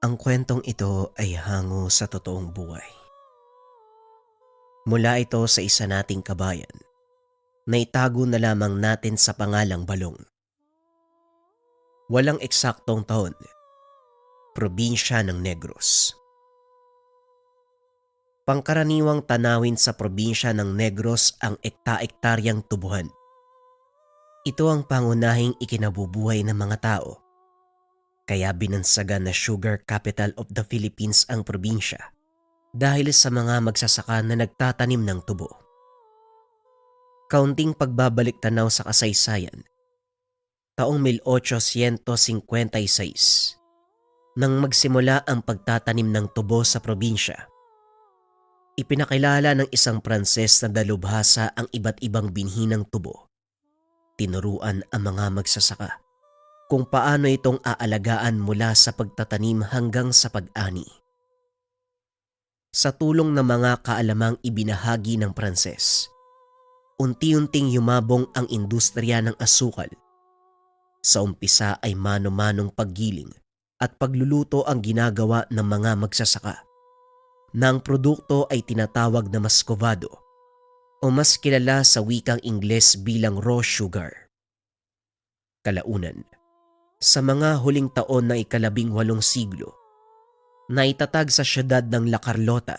Ang kwentong ito ay hango sa totoong buhay. Mula ito sa isa nating kabayan na itago na lamang natin sa pangalang Balong. Walang eksaktong taon, probinsya ng Negros. Pangkaraniwang tanawin sa probinsya ng Negros ang ekta-ektaryang tubuhan. Ito ang pangunahing ikinabubuhay ng mga tao. Kaya binansagan na sugar capital of the Philippines ang probinsya dahil sa mga magsasaka na nagtatanim ng tubo. Kaunting pagbabalik tanaw sa kasaysayan. Taong 1856 nang magsimula ang pagtatanim ng tubo sa probinsya. Ipinakilala ng isang Pranses na dalubhasa ang iba't ibang binhi ng tubo. Tinuruan ang mga magsasaka kung paano itong aalagaan mula sa pagtatanim hanggang sa pag-ani. Sa tulong ng mga kaalamang ibinahagi ng Pranses, unti-unting yumabong ang industriya ng asukal. Sa umpisa ay mano-manong paggiling at pagluluto ang ginagawa ng mga magsasaka. Nang produkto ay tinatawag na muscovado o mas kilala sa wikang Ingles bilang raw sugar. Kalaunan, sa mga huling taon ng ika-18 siglo, naitatag sa siyudad ng La Carlota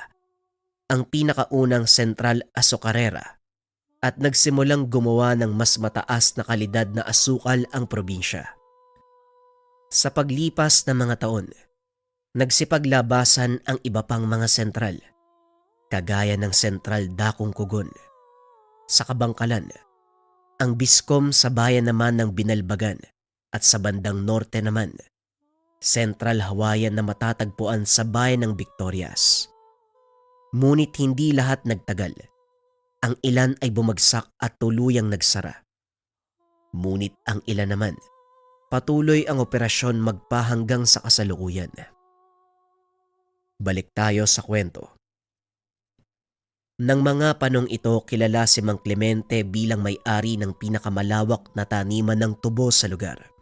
ang pinakaunang sentral azucarera at nagsimulang gumawa ng mas mataas na kalidad na asukal ang probinsya. Sa paglipas ng mga taon, nagsipaglabasan ang iba pang mga sentral, kagaya ng Sentral Dakong Kugon. Sa kabangkalan, ang Biscom sa bayan naman ng Binalbagan at sa bandang norte naman, Central Hawaiian na matatagpuan sa bayan ng Victorias. Ngunit hindi lahat nagtagal. Ang ilan ay bumagsak at tuluyang nagsara. Ngunit ang ilan naman, patuloy ang operasyon magpahanggang sa kasalukuyan. Balik tayo sa kwento. Nang mga panong ito, kilala si Mang Clemente bilang may-ari ng pinakamalawak na taniman ng tubo sa lugar.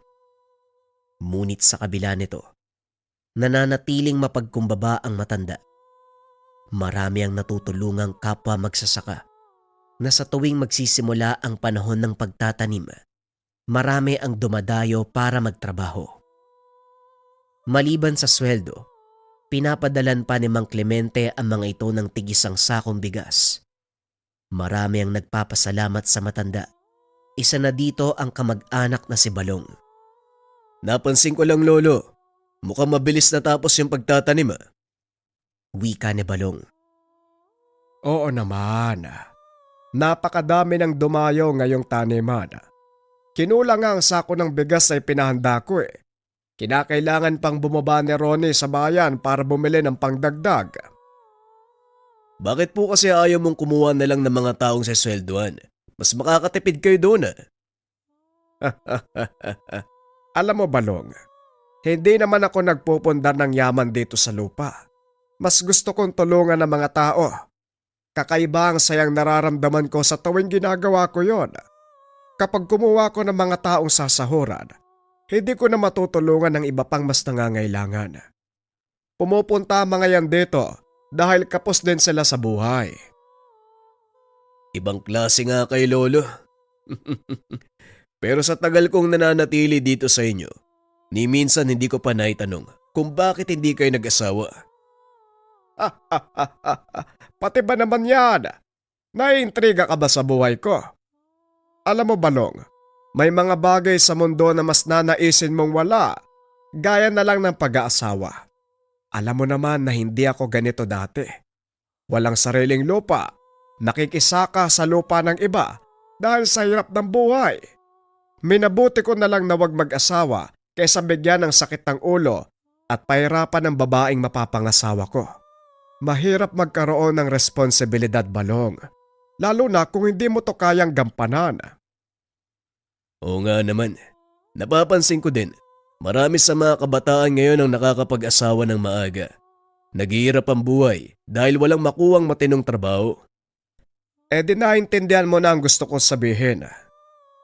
Ngunit sa kabila nito, nananatiling mapagkumbaba ang matanda. Marami ang natutulungang kapwa magsasaka na sa tuwing magsisimula ang panahon ng pagtatanim, marami ang dumadayo para magtrabaho. Maliban sa sweldo, pinapadalan pa ni Mang Clemente ang mga ito ng tigisang sakong bigas. Marami ang nagpapasalamat sa matanda. Isa na dito ang kamag-anak na si Balong. Napansin ko lang, Lolo. Mukhang mabilis natapos yung pagtatanim. Wika ni Balong. Oo naman. Napakadami ng dumayo ngayong taniman. Kinulang nga ang sako ng bigas ay pinahanda ko eh. Kinakailangan pang bumaba ni Ronnie sa bayan para bumili ng pangdagdag. Bakit po kasi ayaw mong kumuha na lang ng mga taong sa sweldoan? Mas makakatipid kayo doon . Alam mo, Balong, hindi naman ako nagpupundar ng yaman dito sa lupa. Mas gusto kong tulungan ng mga tao. Kakaiba ang sayang nararamdaman ko sa tuwing ginagawa ko yon. Kapag kumuha ko ng mga taong sasahuran, hindi ko na matutulungan ng iba pang mas nangangailangan. Pumupunta mga yan dito dahil kapos din sila sa buhay. Ibang klase nga kay Lolo. Pero sa tagal kong nananatili dito sa inyo, ni minsan hindi ko pa naitanong kung bakit hindi kayo nag-asawa. Pati ba naman yan? Naiintriga ka ba sa buhay ko? Alam mo, Balong, may mga bagay sa mundo na mas nanaisin mong wala, gaya na lang ng pag-aasawa. Alam mo naman na hindi ako ganito dati. Walang sariling lupa, nakikisaka sa lupa ng iba dahil sa hirap ng buhay. Minabuti ko na lang na wag mag-asawa kaysa bigyan ng sakit ng ulo at pahirapan ng babaeng mapapangasawa ko. Mahirap magkaroon ng responsibilidad, Balong, lalo na kung hindi mo to kayang gampanan. Oo nga naman. Napapansin ko din, marami sa mga kabataan ngayon ang nakakapag-asawa ng maaga. Naghihirap ang buhay dahil walang makuwang matinong trabaho. Di naintindihan mo na ang gusto kong sabihin.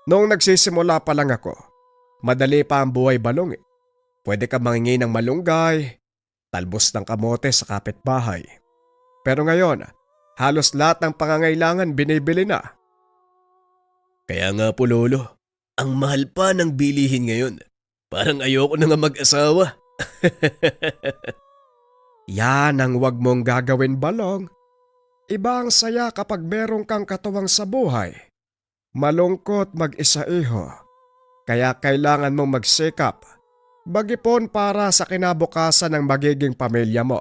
Noong nagsisimula pa lang ako, madali pa ang buhay, Balong . Pwede ka mangingi ng malunggay, talbos ng kamote sa kapitbahay. Pero ngayon, halos lahat ng pangangailangan binibili na. Kaya nga po lolo, ang mahal pa ng bilihin ngayon. Parang ayoko na nga mag-asawa. Yan ang wag mong gagawin, Balong. Iba ang saya kapag meron kang katuwang sa buhay. Malungkot mag-isa, iho. Kaya kailangan mong magsikap, mag-ipon para sa kinabukasan ng magiging pamilya mo.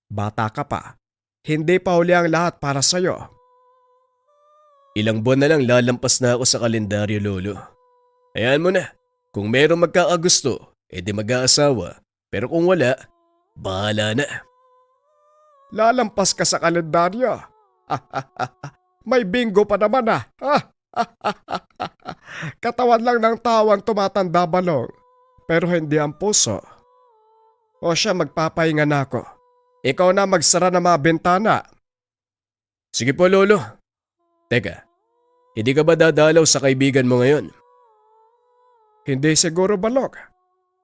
Bata ka pa, hindi pa huli ang lahat para sa'yo. Ilang buwan na lang lalampas na ako sa kalendaryo lolo. Hayaan mo na, kung merong magkakagusto, edi mag-aasawa. Pero kung wala, bahala na. Lalampas ka sa kalendaryo. May bingo pa naman ah. Katawan lang ng tao ang tumatanda, Balong. Pero hindi ang puso. O siya, magpapahinga na ako. Ikaw na magsara ng mga bintana. Sige po lolo. Teka, hindi ka ba dadalaw sa kaibigan mo ngayon? Hindi siguro, Balong.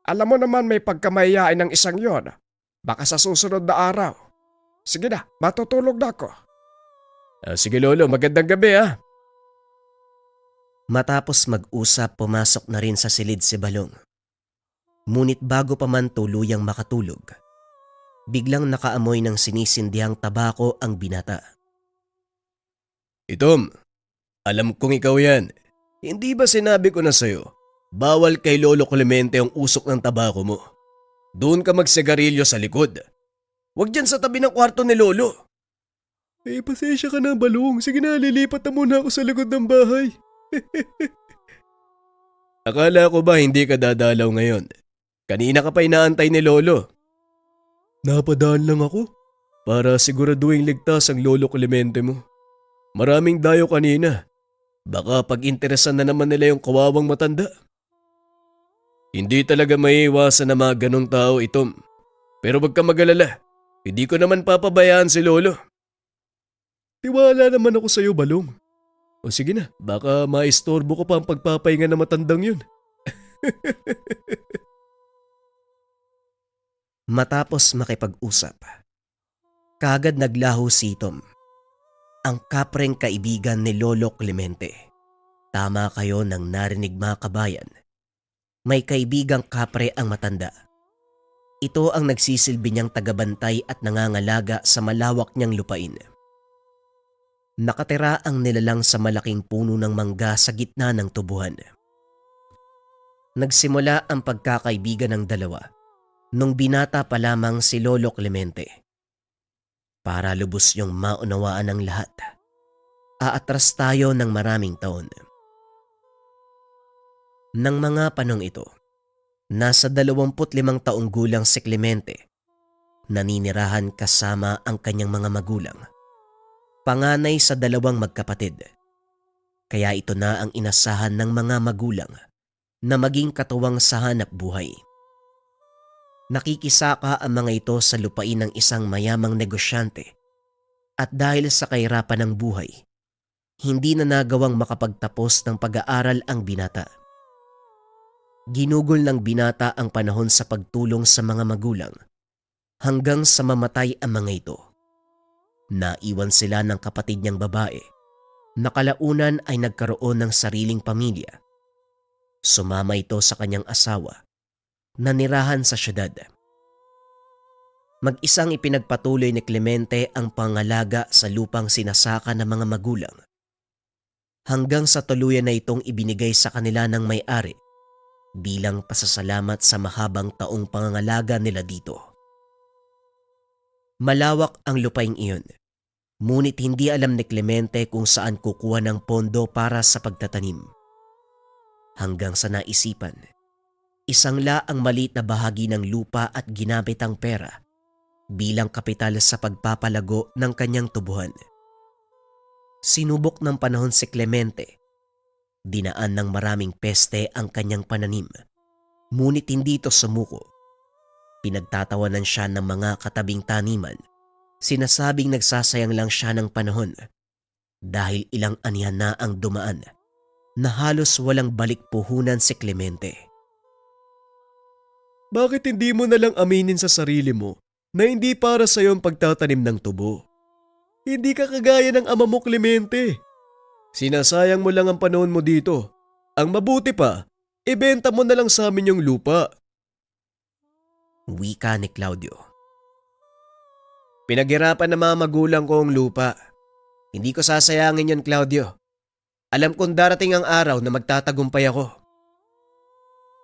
Alam mo naman may pagkamahiyain ng isang yon. Baka sa susunod na araw. Sige na, matutulog na ako. Sige lolo, magandang gabi ah. Matapos mag-usap, pumasok na rin sa silid si Balong. Ngunit bago pa man tuluyang makatulog, biglang nakaamoy ng sinisindihang tabako ang binata. Itom, alam kong ikaw yan. Hindi ba sinabi ko na sa'yo, bawal kay Lolo Clemente ang usok ng tabako mo? Doon ka magsigarilyo sa likod. Huwag dyan sa tabi ng kwarto ni Lolo. Pasensya ka na, Balong. Sige na, lilipat na muna ako sa likod ng bahay. Akala ko ba hindi ka dadalaw ngayon? Kanina ka pa inaantay ni Lolo. Napadaan lang ako para siguraduhin ligtas ang Lolo Clemente mo. Maraming dayo kanina. Baka pag-interesan na naman nila yung kawawang matanda. Hindi talaga maiiwasan na mga ganong tao, Itom. Pero wag ka mag-alala. Hindi ko naman papabayaan si Lolo. Tiwala naman ako sa'yo, Balong. O sige na, baka maistorbo ko pa ang pagpapahinga na matandang yun. Matapos makipag-usap, kaagad naglaho si Tom, ang kapreng kaibigan ni Lolo Clemente. Tama kayo nang narinig, mga kabayan. May kaibigang kapre ang matanda. Ito ang nagsisilbi niyang tagabantay at nangangalaga sa malawak niyang lupain. Nakatira ang nilalang sa malaking puno ng mangga sa gitna ng tubuhan. Nagsimula ang pagkakaibigan ng dalawa nung binata pa lamang si Lolo Clemente. Para lubos niyong maunawaan ng lahat, aatras tayo ng maraming taon. Nang mga panong ito, nasa 25 taong gulang si Clemente, naninirahan kasama ang kanyang mga magulang. Panganay sa 2 magkapatid. Kaya ito na ang inasahan ng mga magulang na maging katuwang sa hanap buhay. Nakikisaka ang mga ito sa lupain ng isang mayamang negosyante at dahil sa kahirapan ng buhay, hindi na nagawang makapagtapos ng pag-aaral ang binata. Ginugol ng binata ang panahon sa pagtulong sa mga magulang hanggang sa mamatay ang mga ito. Naiwan sila ng kapatid niyang babae na kalaunan ay nagkaroon ng sariling pamilya. Sumama ito sa kanyang asawa na nirahan sa syudad. Mag-isang ipinagpatuloy ni Clemente ang pangalaga sa lupang sinasaka ng mga magulang hanggang sa tuluyan na itong ibinigay sa kanila ng may-ari bilang pasasalamat sa mahabang taong pangangalaga nila dito. Malawak ang lupaing iyon, ngunit hindi alam ni Clemente kung saan kukuha ng pondo para sa pagtatanim. Hanggang sa naisipan, isangla ang maliit na bahagi ng lupa at ginamit ang pera bilang kapital sa pagpapalago ng kanyang tubuhan. Sinubok ng panahon si Clemente. Dinaan ng maraming peste ang kanyang pananim, ngunit hindi ito sumuko. Pinagtatawanan siya ng mga katabing taniman. Sinasabing nagsasayang lang siya ng panahon dahil ilang anihan na ang dumaan na halos walang balik puhunan si Clemente. Bakit hindi mo na lang aminin sa sarili mo na hindi para sa'yo ang pagtatanim ng tubo? Hindi ka kagaya ng ama mo, Clemente. Sinasayang mo lang ang panahon mo dito. Ang mabuti pa, ibenta mo na lang sa amin yung lupa. Wika ni Claudio. Pinaghirapan ng mga magulang ko ang lupa. Hindi ko sasayangin yon, Claudio. Alam kong darating ang araw na magtatagumpay ako.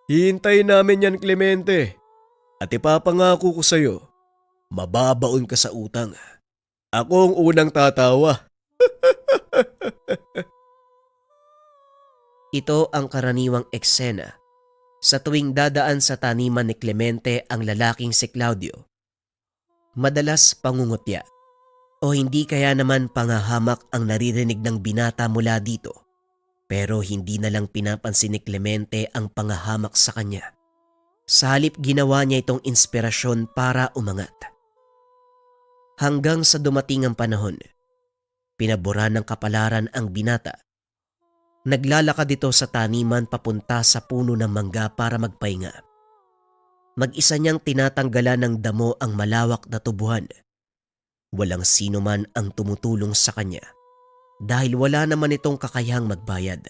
Hihintayin namin yan, Clemente. At ipapangako ko sa'yo, mababaon ka sa utang. Ako ang unang tatawa. Ito ang karaniwang eksena sa tuwing dadaan sa taniman ni Clemente ang lalaking si Claudio. Madalas pangungutya o hindi kaya naman pangahamak ang naririnig ng binata mula dito, pero hindi na lang pinapansin ni Clemente ang pangahamak sa kanya. Sa halip ginawa niya itong inspirasyon para umangat. Hanggang sa dumating ang panahon, pinabura ng kapalaran ang binata. Naglalakad ito sa taniman papunta sa puno ng mangga para magpahinga. Mag-isa niyang tinatanggalan ng damo ang malawak na tubuhan. Walang sino man ang tumutulong sa kanya dahil wala naman itong kakayahang magbayad.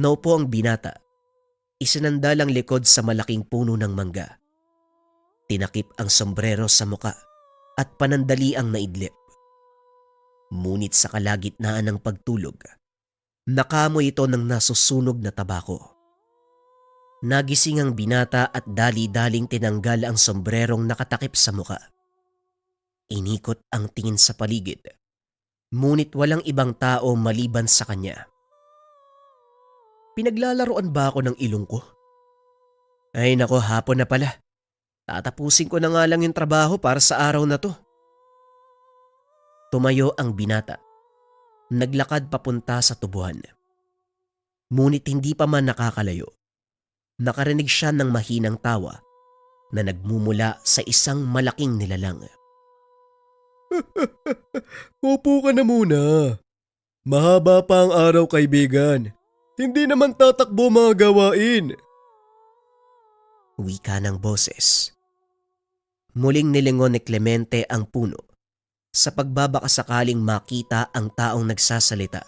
Naupo ang binata, isinandal ang likod sa malaking puno ng mangga. Tinakip ang sombrero sa muka at panandali ang naidlip. Ngunit sa kalagitnaan ng pagtulog, nakamoy ito ng nasusunog na tabako. Nagising ang binata at dali-daling tinanggal ang sombrerong nakatakip sa muka. Inikot ang tingin sa paligid, ngunit walang ibang tao maliban sa kanya. Pinaglalaroan ba ako ng ilong ko? Ay nako, hapon na pala. Tatapusin ko na nga lang yung trabaho para sa araw na to. Tumayo ang binata. Naglakad papunta sa tubuhan. Ngunit hindi pa man nakakalayo. Nakarinig siya ng mahinang tawa na nagmumula sa isang malaking nilalang. Upo ka na muna. Mahaba pa ang araw, kaibigan. Hindi naman tatakbo mga gawain. Wika ng boses. Muling nilingon ni Clemente ang puno sa pagbabakasakaling makita ang taong nagsasalita.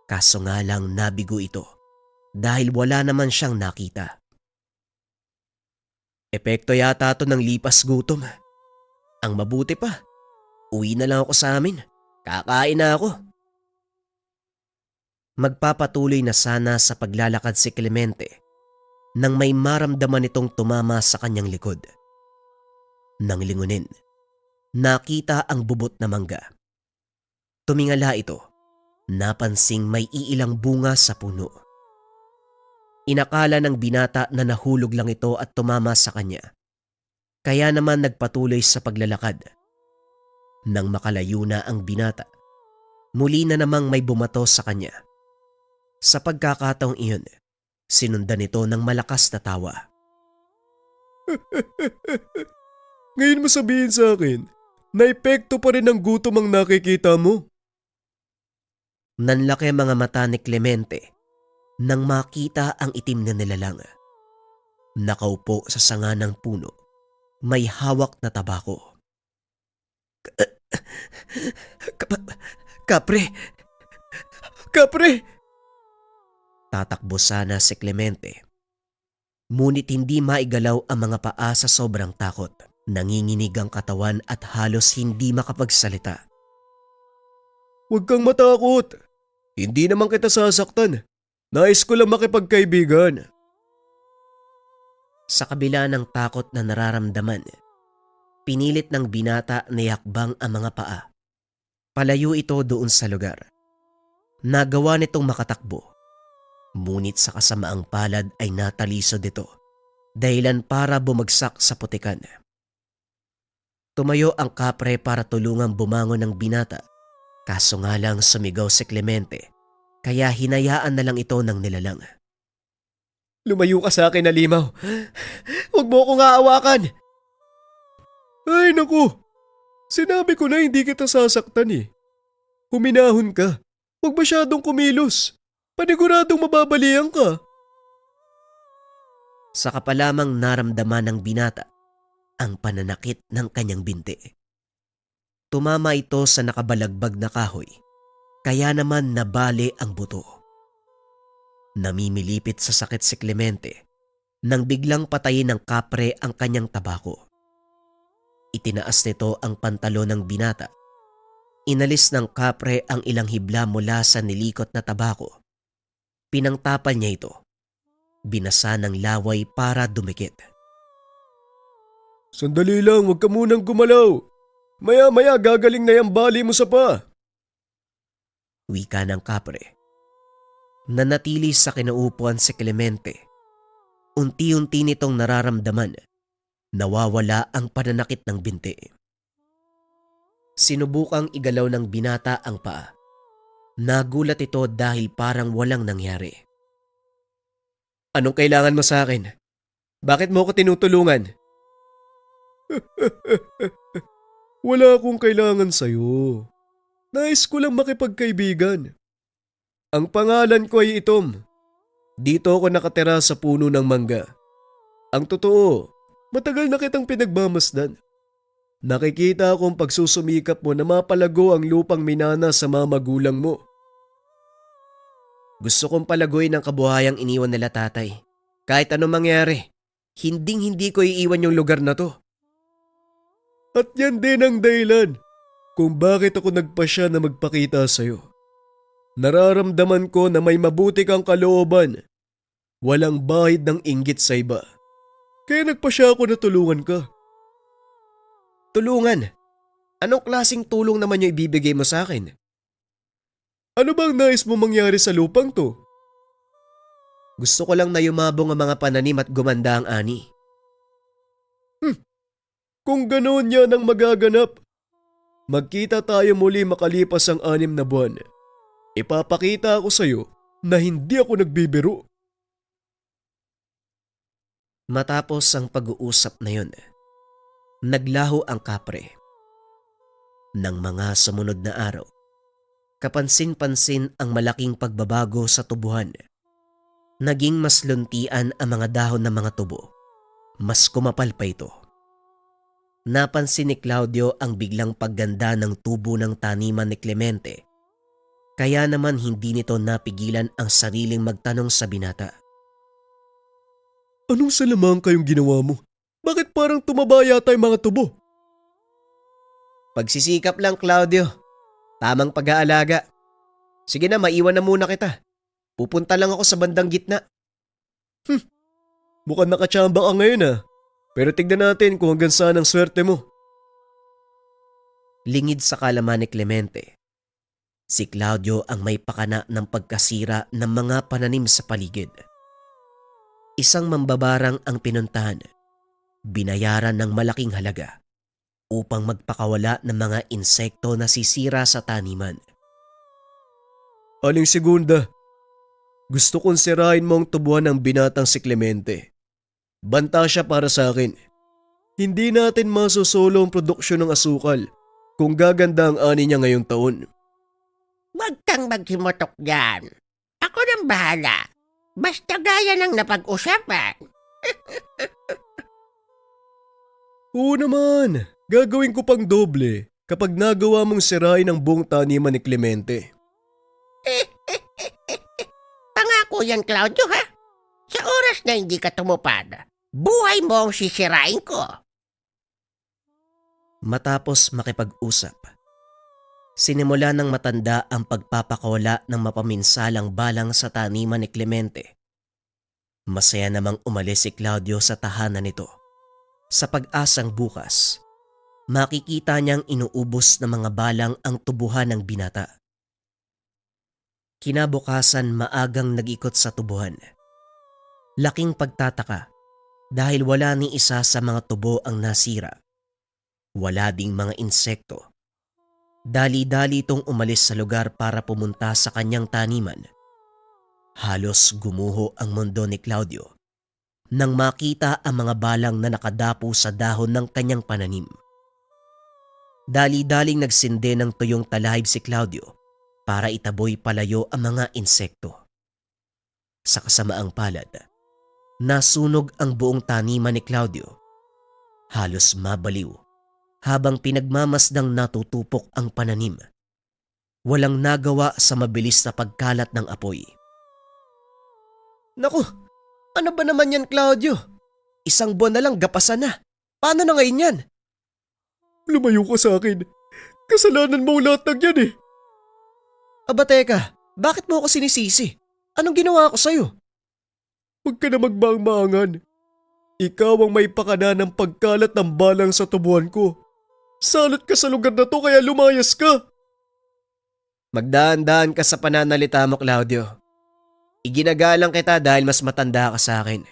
Kaso nga lang nabigo ito dahil wala naman siyang nakita. Epekto yata ito ng lipas gutom. Ang mabuti pa, uwi na lang ako sa amin. Kakain na ako. Magpapatuloy na sana sa paglalakad si Clemente nang may maramdaman itong tumama sa kanyang likod. Nang lingunin, nakita ang bubot na mangga. Tumingala ito, napansing may iilang bunga sa puno. Inakala ng binata na nahulog lang ito at tumama sa kanya. Kaya naman nagpatuloy sa paglalakad. Nang makalayo na ang binata, muli na namang may bumato sa kanya. Sa pagkakataong iyon, sinundan ito ng malakas na tawa. Ngayon mo sabihin sa akin, na epekto pa rin ang gutom ang nakikita mo. Nanlaki mga mata ni Clemente nang makita ang itim na nilalang. Nakaupo sa sanga ng puno, may hawak na tabako. Kapre! Kapre! Tatakbo sana si Clemente. Ngunit hindi maigalaw ang mga paa sa sobrang takot. Nanginginig ang katawan at halos hindi makapagsalita. Huwag kang matakot. Hindi naman kita sasaktan. Nais ko lang makipagkaibigan. Sa kabila ng takot na nararamdaman, pinilit ng binata na yakbang ang mga paa. Palayo ito doon sa lugar. Nagawa nitong makatakbo. Ngunit sa kasamaang palad ay natalisod ito, dahilan para bumagsak sa putikan. Tumayo ang kapre para tulungang bumangon ng binata, kaso nga lang sumigaw si Clemente, kaya hinayaan na lang ito ng nilalang. Lumayo ka sa akin, Halimaw. Huwag mo akong aawakan. Ay naku, sinabi ko na hindi kita sasaktan eh. Huminahon ka. Huwag masyadong kumilos. Paniguradong mababalian ka. Saka pa lamang naramdaman ng binata ang pananakit ng kanyang binti. Tumama ito sa nakabalagbag na kahoy, kaya naman nabali ang buto. Namimilipit sa sakit si Clemente nang biglang patayin ng kapre ang kanyang tabako. Itinaas nito ang pantalon ng binata. Inalis ng kapre ang ilang hibla mula sa nilikot na tabako. Pinangtapal niya ito. Binasa ng laway para dumikit. Sandali lang, huwag ka munang gumalaw. Maya-maya gagaling na yung bali mo sa pa. Wika ng kapre. Nanatili sa kinaupuan si Clemente. Unti-unti nitong nararamdaman. Nawawala ang pananakit ng binti. Sinubukang igalaw ng binata ang paa. Nagulat ito dahil parang walang nangyari. Anong kailangan mo sa akin? Bakit mo ko tinutulungan? Wala akong kailangan sa'yo. Nais ko lang makipagkaibigan. Ang pangalan ko ay Itom. Dito ako nakatira sa puno ng mangga. Ang totoo, matagal na kitang pinagmamasdan. Nakikita akong pagsusumikap mo na mapalago ang lupang minana sa mga magulang mo. Gusto kong palaguin ang kabuhayang iniwan nila tatay. Kahit anong mangyari, hindi ko iiwan yung lugar na to. At yan din ang dahilan kung bakit ako nagpasya na magpakita sa'yo. Nararamdaman ko na may mabuti kang kalooban. Walang bahid ng inggit sa iba. Kaya nagpasya ako na tulungan ka. Tulungan? Anong klaseng tulong naman yung ibibigay mo sa akin? Ano bang nais mo mangyari sa lupang to? Gusto ko lang na yumabong ang mga pananim at gumanda ang ani. Kung ganoon yan ang magaganap, magkita tayo muli makalipas ang 6 na buwan. Ipapakita ako sa'yo na hindi ako nagbibiro. Matapos ang pag-uusap na yun, naglaho ang kapre. Nang mga sumunod na araw, kapansin-pansin ang malaking pagbabago sa tubuhan. Naging mas luntian ang mga dahon ng mga tubo. Mas kumapal pa ito. Napansin ni Claudio ang biglang pagganda ng tubo ng taniman ni Clemente. Kaya naman hindi nito napigilan ang sariling magtanong sa binata. Anong salamang kayong ginawa mo? Bakit parang tumaba yata yung mga tubo? Pagsisikap lang, Claudio. Tamang pag-aalaga. Sige na, maiwan na muna kita. Pupunta lang ako sa bandang gitna. Mukhang nakachamba ka ngayon ah. Pero tignan natin kung hanggang saan ang swerte mo. Lingid sa kalaman ni Clemente. Si Claudio ang may pakana ng pagkasira ng mga pananim sa paligid. Isang mambabarang ang pinuntahan. Binayaran ng malaking halaga upang magpakawala ng mga insekto na sisira sa taniman. Aling segunda, gusto kong sirain mo ang tubuhan ng binatang si Clemente. Banta siya para sa akin. Hindi natin masusolo ang produksyon ng asukal kung gaganda ang ani niya ngayong taon. Huwag kang maghimotok dyan. Ako nang bahala. Basta gaya ng napag-usapan. Oo naman, gagawin ko pang doble kapag nagawa mong sirain ang buong taniman ni Clemente. Pangako yan, Claudio, ha? Sa oras na hindi ka tumupad, buhay mo ang sisirain ko. Matapos makipag-usap, sinimula ng matanda ang pagpapakawala ng mapaminsalang balang sa taniman ni Clemente. Masaya namang umalis si Claudio sa tahanan nito. Sa pag-asang bukas, makikita niyang inuubos ng mga balang ang tubuhan ng binata. Kinabukasan maagang nag-ikot sa tubuhan. Laking pagtataka dahil wala ni isa sa mga tubo ang nasira. Wala ding mga insekto. Dali-dali itong umalis sa lugar para pumunta sa kanyang taniman. Halos gumuho ang mundo ni Claudio nang makita ang mga balang na nakadapo sa dahon ng kanyang pananim. Dali-daling nagsinde ng tuyong talahib si Claudio para itaboy palayo ang mga insekto. Sa kasamaang palad, Nasunog ang buong taniman ni Claudio. Halos mabaliw habang pinagmamasdang natutupok ang pananim. Walang nagawa sa mabilis na pagkalat ng apoy. Naku, ano ba naman yan, Claudio? Isang buwan na lang gapasan na. Paano na ngayon yan? Lumayo ka sa akin. Kasalanan mo lahat ng yan eh. Aba teka, bakit mo ako sinisisi? Anong ginawa ko sa'yo? Huwag ka na magmaang-maangan. Ikaw ang may pakana ng pagkalat ng balang sa tubuan ko. Salot ka sa lugar na to kaya lumayas ka. Magdaan-daan ka sa pananalita mo, Claudio. Iginagalang kita dahil mas matanda ka sa akin.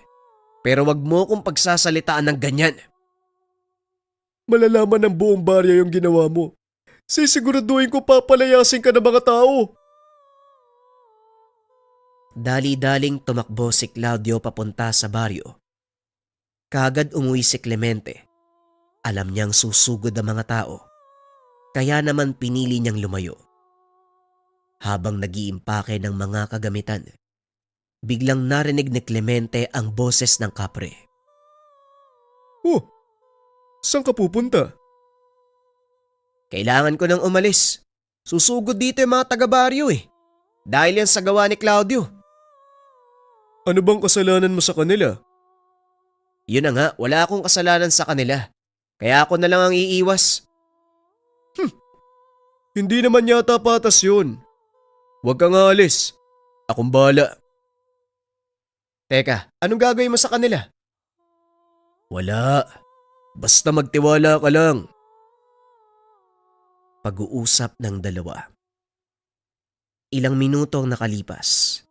Pero wag mo kong pagsasalitaan ng ganyan. Malalaman ng buong barya yung ginawa mo. Sisiguraduhin ko papalayasin ka ng mga tao. Dali-daling tumakbo si Claudio papunta sa baryo. Kagad umuwi si Clemente. Alam niyang susugod ang mga tao. Kaya naman pinili niyang lumayo. Habang nag-iimpake ng mga kagamitan, biglang narinig ni Clemente ang boses ng kapre. Oh, saan ka pupunta? Kailangan ko nang umalis. Susugod dito yung mga taga-baryo eh. Dahil yan sa gawa ni Claudio. Ano bang kasalanan mo sa kanila? Yun na nga, wala akong kasalanan sa kanila. Kaya ako na lang ang iiwas. Hindi naman yata patas yun. Huwag kang aalis. Akong bahala. Teka, anong gagawin mo sa kanila? Wala. Basta magtiwala ka lang. Pag-uusap ng dalawa. Ilang minuto ang nakalipas.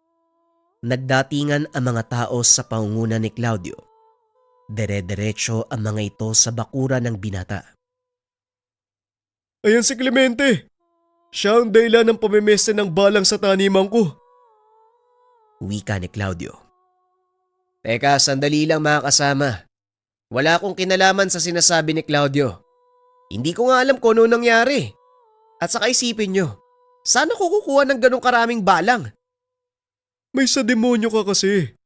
Nagdatingan ang mga tao sa pangunguna ni Claudio. Dere-derecho ang mga ito sa bakura ng binata. Ayan si Clemente. Siya ang dahilan ng pamimeste ng balang sa taniman ko. Wika ni Claudio. Teka, sandali lang mga kasama. Wala akong kinalaman sa sinasabi ni Claudio. Hindi ko nga alam kung ano nangyari. At saka isipin nyo, saan ako kukuha ng ganong karaming balang? May sa demonyo ka kasi.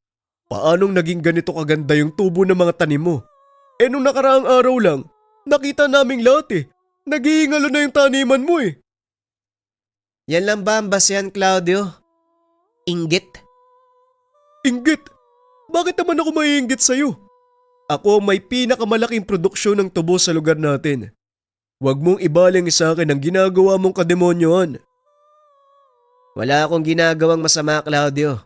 Paanong naging ganito kaganda yung tubo ng mga tanim mo? Eh nung nakaraang araw lang, nakita naming lahat eh. Nag-iingalo na yung taniman mo eh. Yan lang ba ang basehan, Claudio? Inggit? Inggit? Bakit naman ako maiinggit sa'yo? Ako ang may pinakamalaking produksyon ng tubo sa lugar natin. Huwag mong ibaling sa akin ang ginagawa mong kademonyohan. Wala akong ginagawang masama, Claudio.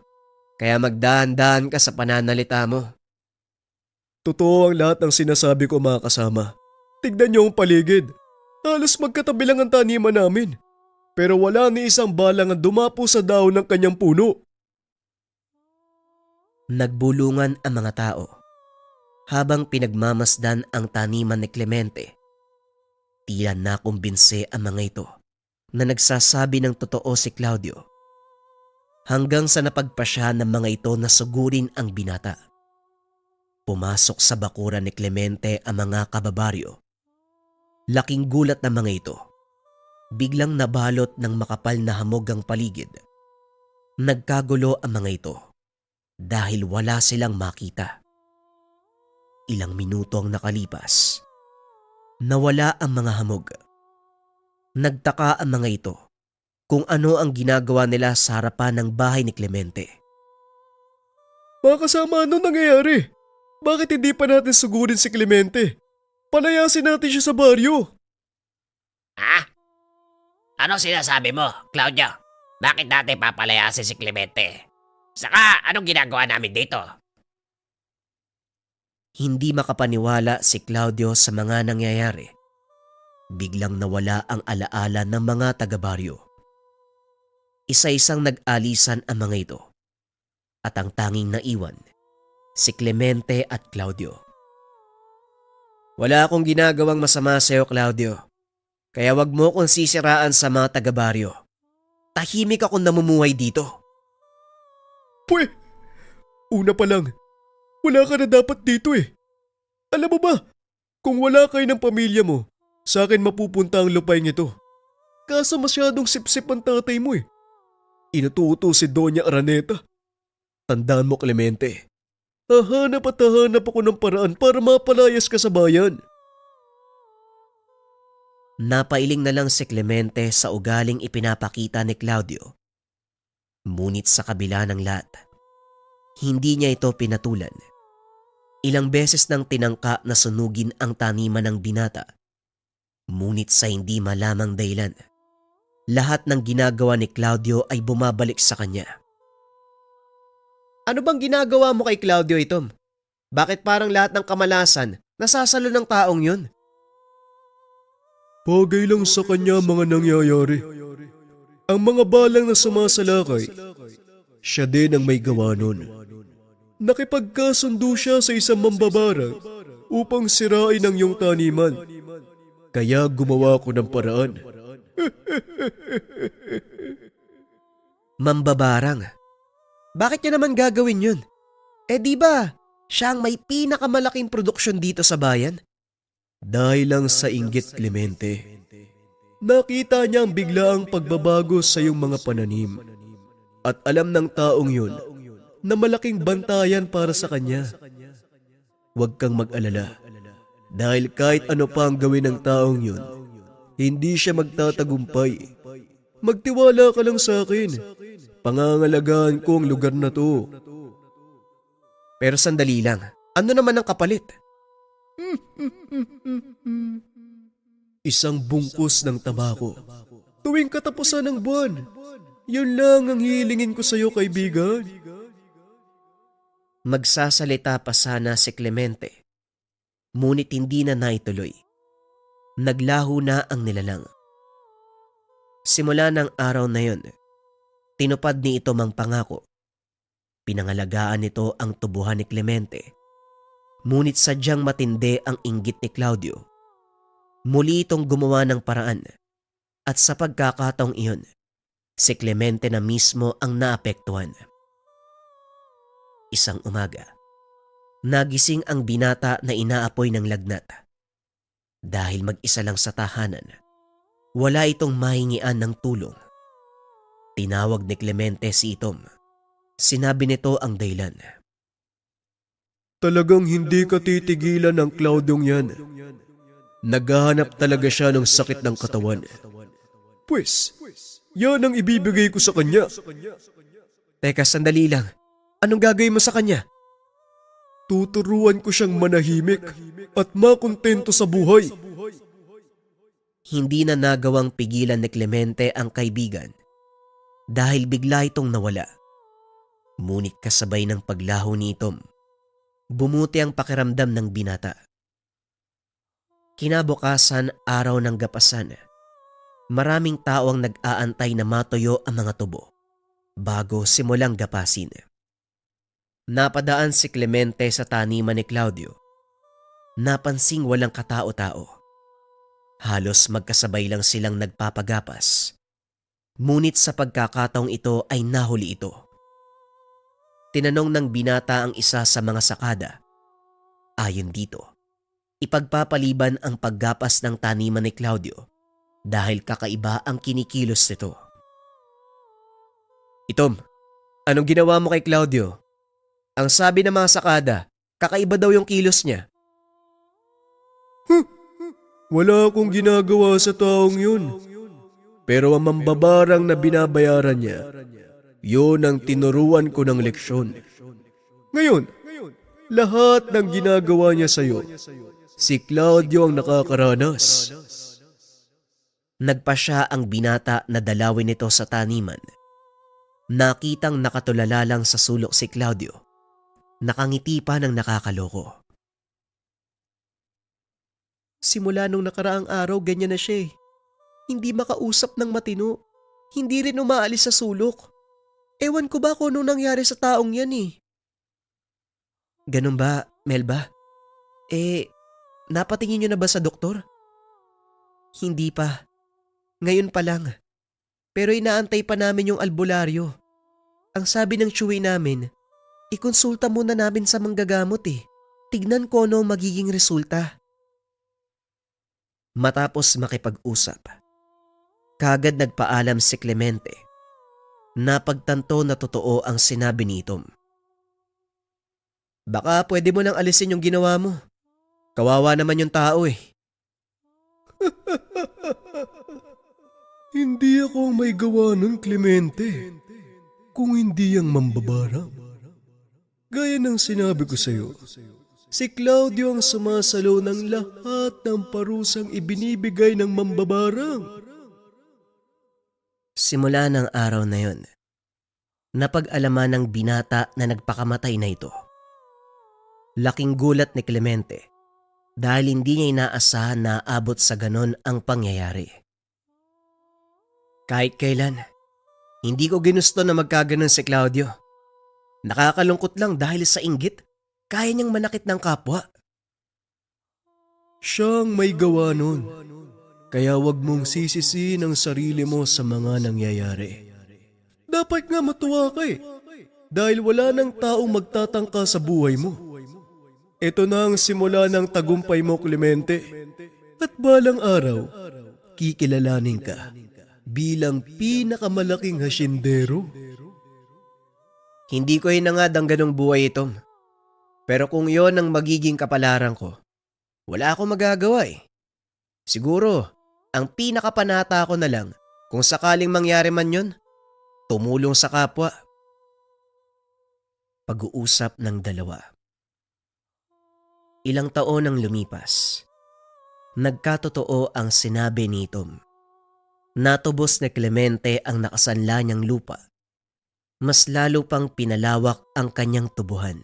Kaya magdahan-dahan ka sa pananalita mo. Totoo ang lahat ng sinasabi ko mga kasama. Tignan niyo ang paligid. Halos magkatabi lang ang taniman namin. Pero wala ni isang balang ang dumapo sa dahon ng kanyang puno. Nagbulungan ang mga tao. Habang pinagmamasdan ang taniman ni Clemente, tila nakumbinse ang mga ito na nagsasabi ng totoo si Claudio. Hanggang sa napagpasya ng mga ito na sugurin ang binata. Pumasok sa bakura ni Clemente ang mga kababaryo. Laking gulat ng mga ito. Biglang nabalot ng makapal na hamog ang paligid. Nagkagulo ang mga ito dahil wala silang makita. Ilang minuto ang nakalipas. Nawala ang mga hamog. Nagtaka ang mga ito kung ano ang ginagawa nila sa harapan ng bahay ni Clemente. Mga kasama, ano nangyayari? Bakit hindi pa natin sugurin si Clemente? Palayasin natin siya sa baryo. Ha? Ano sinasabi mo, Claudio? Bakit natin papalayasin si Clemente? Saka, anong ginagawa namin dito? Hindi makapaniwala si Claudio sa mga nangyayari. Biglang nawala ang alaala ng mga taga-baryo. Isa-isang nag-alisan ang mga ito. At ang tanging naiwan, si Clemente at Claudio. Wala akong ginagawang masama sa iyo, Claudio. Kaya wag mo kong sisiraan sa mga taga-baryo. Tahimik akong namumuhay dito. Pwe, una pa lang, wala ka na dapat dito eh. Alam mo ba, kung wala kayo ng pamilya mo, sa akin mapupunta ang lupain ito. Kaso masyadong sip-sip ang tatay mo eh. Inututo si Doña Araneta. Tandaan mo, Clemente, Hahanap at hahanap ako ng paraan para mapalayas ka sa bayan. Napailing na lang si Clemente sa ugaling ipinapakita ni Claudio. Ngunit sa kabila ng lahat, hindi niya ito pinatulan. Ilang beses nang tinangka na sunugin ang taniman ng binata. Ngunit sa hindi malamang dahilan, lahat ng ginagawa ni Claudio ay bumabalik sa kanya. Ano bang ginagawa mo kay Claudio, Itom? Bakit parang lahat ng kamalasan nasasalo ng taong yun? Bagay lang sa kanya mga nangyayari. Ang mga balang na sumasalakay, siya din ang may gawa nun. Nakipagkasundo siya sa isang mambabarang upang sirain ang iyong taniman. Kaya gumawa ko ng paraan. Mambabarang? Bakit niya naman gagawin yun? Di ba, siya ang may pinakamalaking produksyon dito sa bayan? Dahil lang sa inggit, Clemente. Nakita niya ang biglaang pagbabago sa iyong mga pananim. At alam ng taong yun na malaking bantayan para sa kanya. Huwag kang mag-alala. Dahil kahit ano pa ang gawin ng taong yun, hindi siya magtatagumpay. Magtiwala ka lang sa akin. Pangangalagaan ko ang lugar na to. Pero sandali lang, ano naman ang kapalit? Isang bungkus ng tabako. Tuwing katapusan ng buwan. Yun lang ang hilingin ko sa iyo, kaibigan. Magsasalita pa sana si Clemente. Ngunit hindi na naituloy. Naglaho na ang nilalang. Simula ng araw na yon, tinupad ni ito mang pangako. Pinangalagaan nito ang tubuhan ni Clemente. Ngunit sadyang matindi ang inggit ni Claudio. Muli itong gumawa ng paraan at sa pagkakataong iyon, si Clemente na mismo ang naapektuhan. Isang umaga, nagising ang binata na inaapoy ng lagnat. Dahil mag-isa lang sa tahanan, wala itong mahingian ng tulong. Tinawag ni Clemente si Itom. Sinabi nito ang dahilan. Talagang hindi ka titigilan ng Claudiong yan. Naghahanap talaga siya ng sakit ng katawan. Pues, yan ang ibibigay ko sa kanya. Teka, sandali lang. Anong gagawin mo sa kanya? Tuturuan ko siyang manahimik at makontento sa buhay. Hindi na nagawang pigilan ni Clemente ang kaibigan dahil bigla itong nawala. Ngunit kasabay ng paglaho ni Itom, bumuti ang pakiramdam ng binata. Kinabukasan, araw ng gapasan, maraming tao ang nag-aantay na matuyo ang mga tubo bago simulang gapasin. Napadaan si Clemente sa taniman ni Claudio. Napansing walang katao-tao. Halos magkasabay lang silang nagpapagapas. Ngunit sa pagkakataong ito ay nahuli ito. Tinanong ng binata ang isa sa mga sakada. Ayon dito, ipagpapaliban ang paggapas ng taniman ni Claudio dahil kakaiba ang kinikilos nito. Itom, anong ginawa mo kay Claudio? Ang sabi ng mga sakada, kakaiba daw yung kilos niya. Wala akong ginagawa sa taong yun. Pero ang mambabarang na binabayaran niya, yun ang tinuruan ko ng leksyon. Ngayon, lahat ng ginagawa niya sa'yo, si Claudio ang nakakaranas. Nagpasya ang binata na dalawin nito sa taniman. Nakitang nakatulala lang sa sulok si Claudio. Nakangiti pa ng nakakaloko. Simula nung nakaraang araw, ganyan na siya eh. Hindi makausap ng matino. Hindi rin umaalis sa sulok. Ewan ko ba kung anong nangyari sa taong yan eh. Ganun ba, Melba? Napatingin niyo na ba sa doktor? Hindi pa. Ngayon pa lang. Pero inaantay pa namin yung albularyo. Ang sabi ng tsuwi namin, ikonsulta muna namin sa manggagamot eh. Tignan ko ano ang magiging resulta. Matapos makipag-usap, kagad nagpaalam si Clemente. Napagtanto na totoo ang sinabi ni Itom. Baka pwede mo nang alisin yung ginawa mo. Kawawa naman yung tao eh. Hindi ako ang may gawa nun, Clemente. Kung hindi ang mambabarang. Gaya ng sinabi ko sa'yo, si Claudio ang sumasalo ng lahat ng parusang ibinibigay ng mambabarang. Simula ng araw na yon, napag-alaman ng binata na nagpakamatay na ito. Laking gulat ni Clemente dahil hindi niya inaasahan na aabot sa ganon ang pangyayari. Kahit kailan, hindi ko ginusto na magkaganon si Claudio. Nakakalungkot lang dahil sa inggit, kaya niyang manakit ng kapwa. Siyang may gawa nun. Kaya wag mong sisisihin ang sarili mo sa mga nangyayari. Dapat nga matuwa ka eh. Dahil wala nang taong magtatangka sa buhay mo. Ito na ang simula ng tagumpay mo, Clemente. At balang araw, kikilalanin ka bilang pinakamalaking hasyendero. Hindi ko hinangad ang ganong buhay ito. Pero kung yon ang magiging kapalaran ko, wala akong magagawa eh. Siguro, ang pinakapanata ko na lang kung sakaling mangyari man yon, tumulong sa kapwa. Pag-uusap ng dalawa. Ilang taon ang lumipas. Nagkatotoo ang sinabi ni Tom. Natubos ni Clemente ang nakasanla niyang lupa. Mas lalo pang pinalawak ang kanyang tubuhan.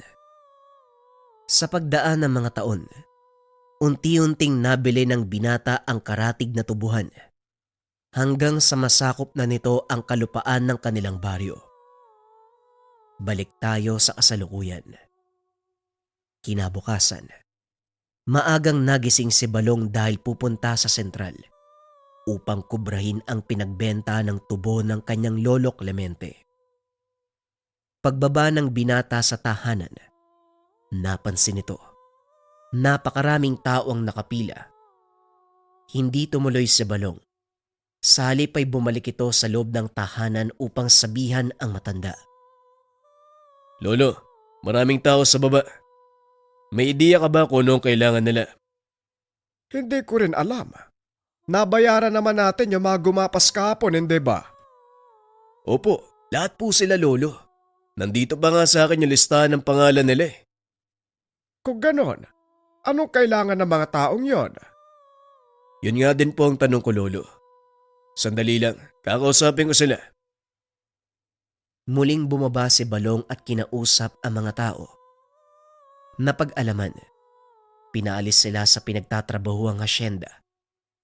Sa pagdaan ng mga taon, unti-unting nabili ng binata ang karatig na tubuhan hanggang sa masakop na nito ang kalupaan ng kanilang baryo. Balik tayo sa kasalukuyan. Kinabukasan, maagang nagising si Balong dahil pupunta sa sentral upang kubrahin ang pinagbenta ng tubo ng kanyang lolo Clemente. Pagbaba ng binata sa tahanan, napansin nito. Napakaraming tao ang nakapila. Hindi tumuloy si Balong. Sa halip ay bumalik ito sa loob ng tahanan upang sabihan ang matanda. Lolo, maraming tao sa baba. May ideya ka ba kung anong kailangan nila? Hindi ko rin alam. Nabayaran naman natin yung mga gumapas kahapon, hindi ba? Opo, lahat po sila, Lolo. Nandito pa nga sa akin yung listahan ng pangalan nila eh. Kung ganon, anong kailangan ng mga taong yon? Yun nga din po ang tanong ko, Lolo. Sandali lang, kakausapin ko sila. Muling bumaba si Balong at kinausap ang mga tao. Napag-alaman, pinaalis sila sa pinagtatrabahuang hasyenda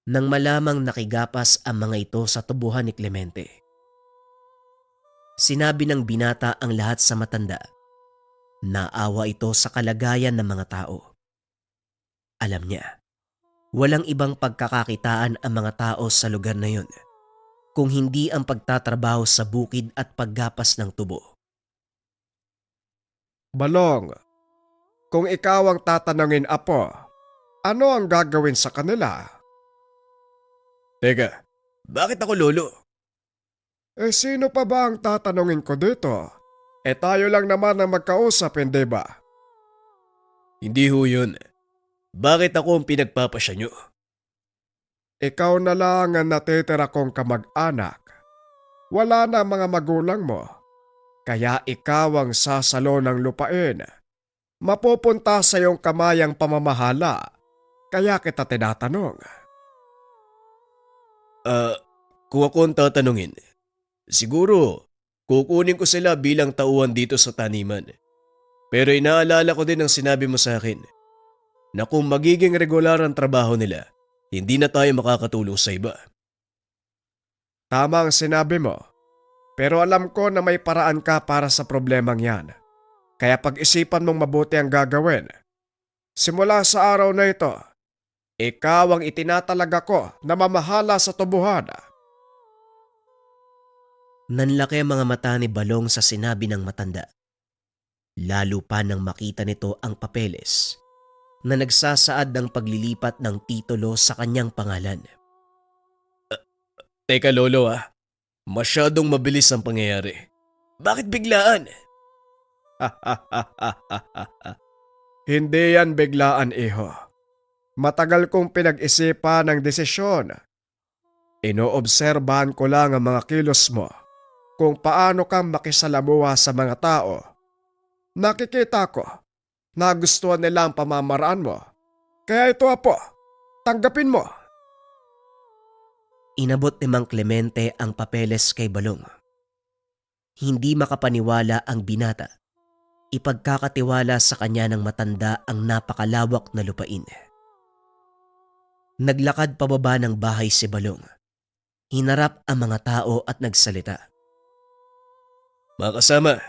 nang malamang nakigapas ang mga ito sa tubuhan ni Clemente. Sinabi ng binata ang lahat sa matanda. Naawa ito sa kalagayan ng mga tao. Alam niya, walang ibang pagkakakitaan ang mga tao sa lugar na yun kung hindi ang pagtatrabaho sa bukid at paggapas ng tubo. Balong, kung ikaw ang tatanungin, Apo, ano ang gagawin sa kanila? Teka, bakit ako, Lolo? Sino pa ba ang tatanungin ko dito? Tayo lang naman ang magkausap, hindi ba? Hindi ho yun. Bakit ako ang pinagpapasya nyo? Ikaw na lang ang natitira kong kamag-anak. Wala na mga magulang mo. Kaya ikaw ang sasalo ng lupain. Mapupunta sa iyong kamayang pamamahala. Kaya kita tinatanong. Kung ako ang tatanungin, siguro kukunin ko sila bilang tauhan dito sa taniman. Pero inaalala ko din ang sinabi mo sa akin na kung magiging regular ang trabaho nila, hindi na tayo makakatulong sa iba. Tama ang sinabi mo. Pero alam ko na may paraan ka para sa problemang yan. Kaya pag-isipan mong mabuti ang gagawin. Simula sa araw na ito, ikaw ang itinatalaga ko na mamahala sa tubuhan. Nanlaki ang mga mata ni Balong sa sinabi ng matanda. Lalo pa nang makita nito ang papeles na nagsasaad ng paglilipat ng titulo sa kanyang pangalan. Teka, Lolo masyadong mabilis ang pangyayari. Bakit biglaan? Hindi yan biglaan, iho. Matagal kong pinag-isipan ng desisyon. Inoobserbahan ko lang ang mga kilos mo kung paano kang makisalamuha sa mga tao. Nakikita ko na gustuhan nila ang pamamaraan mo. Kaya ito, apo, tanggapin mo. Inabot ni Mang Clemente ang papeles kay Balong. Hindi makapaniwala ang binata. Ipagkakatiwala sa kanya ng matanda ang napakalawak na lupain. Naglakad pababa ng bahay si Balong. Hinarap ang mga tao at nagsalita. Mga kasama,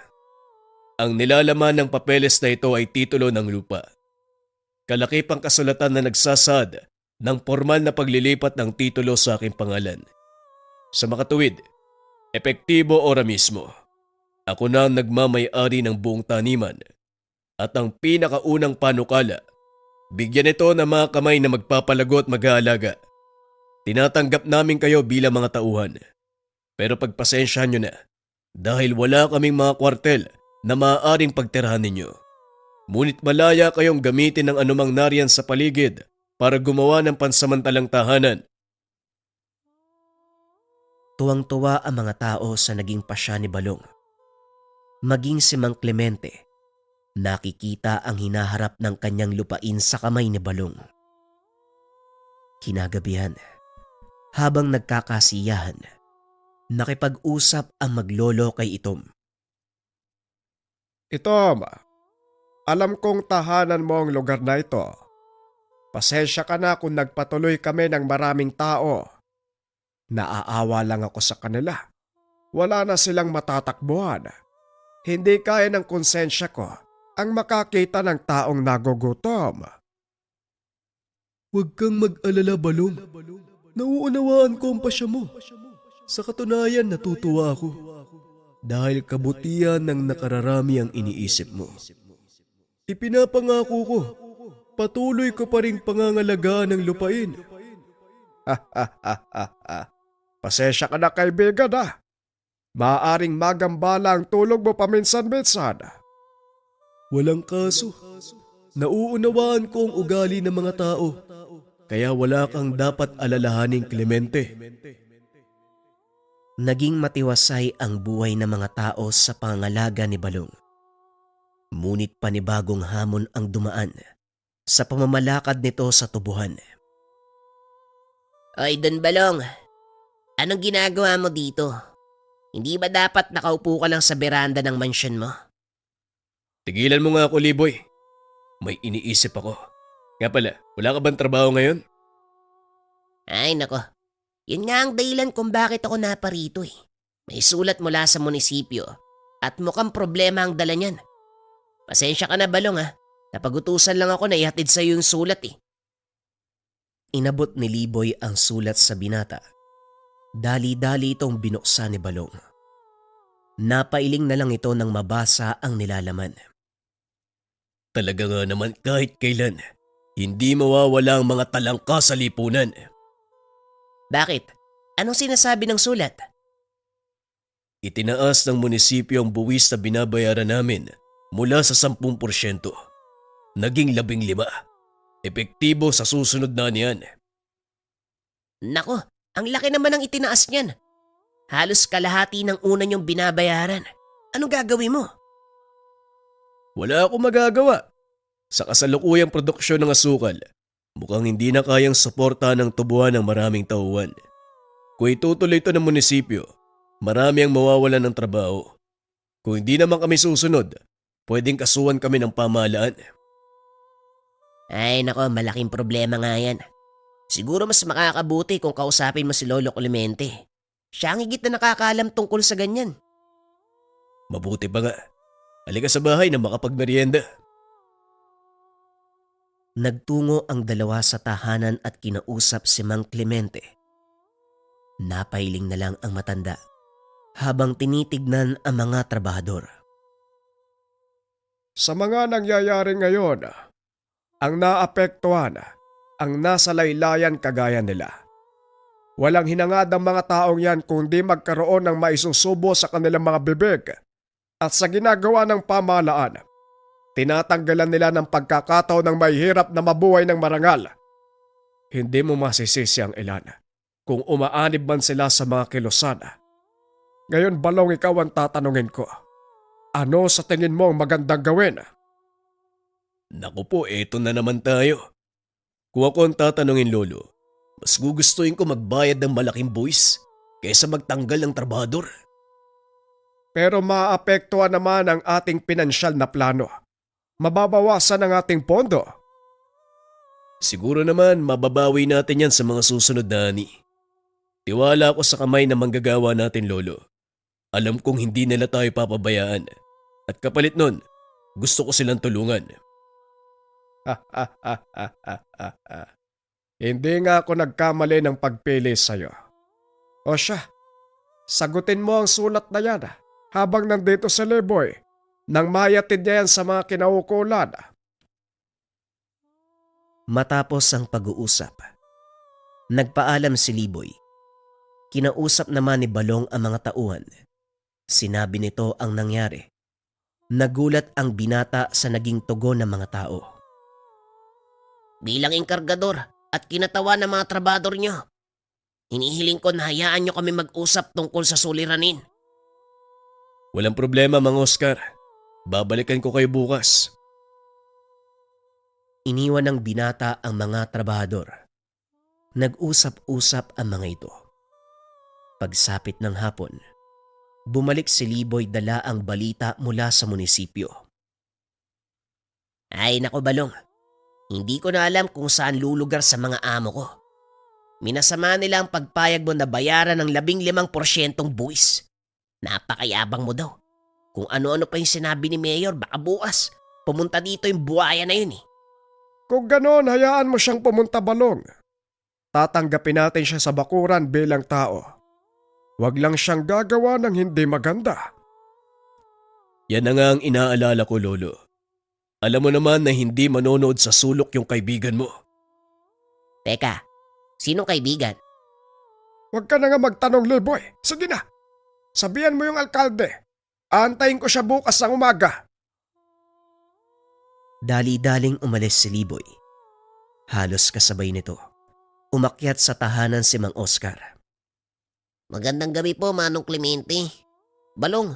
ang nilalaman ng papeles na ito ay titulo ng lupa. Kalakipang kasulatan na nagsasad ng formal na paglilipat ng titulo sa aking pangalan. Sa makatuwid, epektibo ora mismo, ako na ang nagmamay-ari ng buong taniman at ang pinakaunang panukala, bigyan ito ng mga kamay na magpapalago at mag-aalaga. Tinatanggap namin kayo bilang mga tauhan. Pero pagpasensyahan nyo na dahil wala kaming mga kwartel na maaaring pagtirahan ninyo. Ngunit malaya kayong gamitin ng anumang nariyan sa paligid para gumawa ng pansamantalang tahanan. Tuwang-tuwa ang mga tao sa naging pasya ni Balong. Maging si Mang Clemente, nakikita ang hinaharap ng kanyang lupain sa kamay ni Balong. Kinagabihan, habang nagkakasiyahan, nakipag-usap ang maglolo kay Itom. Itom, alam kong tahanan mo ang lugar na ito. Pasensya ka na kung nagpatuloy kami ng maraming tao. Naaawa lang ako sa kanila. Wala na silang matatakbuhan. Hindi kaya ng konsensya ko ang makakita ng taong nagugutom. Huwag kang mag-alala, Balong. Nauunawaan ko ang pasya mo. Sa katunayan, natutuwa ako. Dahil kabutihan ng nakararami ang iniisip mo. Ipinapangako ko, patuloy ko pa rin pangangalagaan ng lupain. Pasensya ka na, kaibigan, ha. Maaaring magambala ang tulog mo paminsan-minsan. Walang kaso. Nauunawaan ko ang ugali ng mga tao. Kaya wala kang dapat alalahaning, Clemente. Naging matiwasay ang buhay ng mga tao sa pangangalaga ni Balong. Ngunit panibagong hamon ang dumaan sa pamamalakad nito sa tubuhan. Oy, Don Balong. Anong ginagawa mo dito? Hindi ba dapat nakaupo ka lang sa beranda ng mansyon mo? Tigilan mo nga ako, Liboy. May iniisip ako. Nga pala, wala ka bang trabaho ngayon? Ay, nako. Yun nga ang dahilan kung bakit ako naparito eh. May sulat mula sa munisipyo at mukhang problema ang dala niyan. Pasensya ka na, Balong, ha. Napagutusan lang ako na ihatid sa iyo yung sulat eh. Inabot ni Liboy ang sulat sa binata. Dali-dali itong binuksan ni Balong. Napailing na lang ito nang mabasa ang nilalaman. Talaga nga naman kahit kailan, hindi mawawala ang mga talangka sa lipunan. Bakit? Anong sinasabi ng sulat? Itinaas ng munisipyo ang buwis na binabayaran namin mula sa 10%. Naging 15%. Epektibo sa susunod na niyan. Nako, ang laki naman ang itinaas niyan. Halos kalahati ng una niyong binabayaran. Anong gagawin mo? Wala akong magagawa. Sa kasalukuyang produksyon ng asukal, mukhang hindi na kayang suporta ng tubuhan ng maraming tauhan. Kung itutuloy ito ng munisipyo, marami ang mawawalan ng trabaho. Kung hindi naman kami susunod, pwedeng kasuhan kami ng pamahalaan. Ay nako, malaking problema nga yan. Siguro mas makakabuti kung kausapin mo si Lolo Clemente. Siya ang higit na nakakaalam tungkol sa ganyan. Mabuti pa nga. Halika sa bahay na makapagmerienda. Nagtungo ang dalawa sa tahanan at kinausap si Mang Clemente. Napailing na lang ang matanda habang tinitignan ang mga trabahador. Sa mga nangyayari ngayon, ang naapektuhan, ang nasa laylayan kagaya nila. Walang hinangad ang mga taong yan kundi magkaroon ng maisusubo sa kanilang mga bibig at sa ginagawa ng pamahalaan. Tinatanggalan nila ng pagkakataon ng mahihirap na mabuhay ng marangal. Hindi mo masisisi ang ilan kung umaanib man sila sa mga kilusan. Ngayon Balong, ikaw ang tatanungin ko. Ano sa tingin mo ang magandang gawin? Naku po, eto na naman tayo. Kung ako ang tatanungin, Lolo, mas gugustuhin ko magbayad ng malaking buwis kaysa magtanggal ng trabador. Pero maapektuhan naman ang ating pinansyal na plano. Mababawasan ang ating pondo. Siguro naman mababawi natin yan sa mga susunod na ani. Tiwala ako sa kamay na manggagawa natin, Lolo. Alam kong hindi nila tayo papabayaan. At kapalit nun, gusto ko silang tulungan. Hindi nga ako nagkamali ng pagpili sa'yo. O siya, sagutin mo ang sulat na yan habang nandito sa Liboy nang mayatid niya yan sa mga kinaukulan. Matapos ang pag-uusap, nagpaalam si Liboy. Kinausap naman ni Balong ang mga tauhan. Sinabi nito ang nangyari. Nagulat ang binata sa naging tugon ng mga tao. Bilang enkargador at kinatawa ng mga trabador nyo, hinihiling ko na hayaan nyo kami mag-usap tungkol sa suliranin. Walang problema, Mang Oscar. Babalikan ko kayo bukas. Iniwan ng binata ang mga trabahador. Nag-usap-usap ang mga ito. Pagsapit ng hapon, bumalik si Liboy dala ang balita mula sa munisipyo. Ay nako Balong, hindi ko na alam kung saan lulugar sa mga amo ko. Minasama nila ang pagpayag mo na bayaran ng 15% buwis. Napakayabang mo daw. Kung ano-ano pa yung sinabi ni Mayor, baka bukas pumunta dito yung buhaya na yun eh. Kung ganon, hayaan mo siyang pumunta, Balong. Tatanggapin natin siya sa bakuran bilang tao. Huwag lang siyang gagawa ng hindi maganda. Yan na nga ang inaalala ko, Lolo. Alam mo naman na hindi manonood sa sulok yung kaibigan mo. Teka, sinong kaibigan? Huwag ka na nga magtanong, Liboy. Sige na. Sabihan mo yung alkalde. Aantayin ko siya bukas ng umaga. Dali-daling umalis si Liboy. Halos kasabay nito, umakyat sa tahanan si Mang Oscar. Magandang gabi po, Manong Clemente. Balong,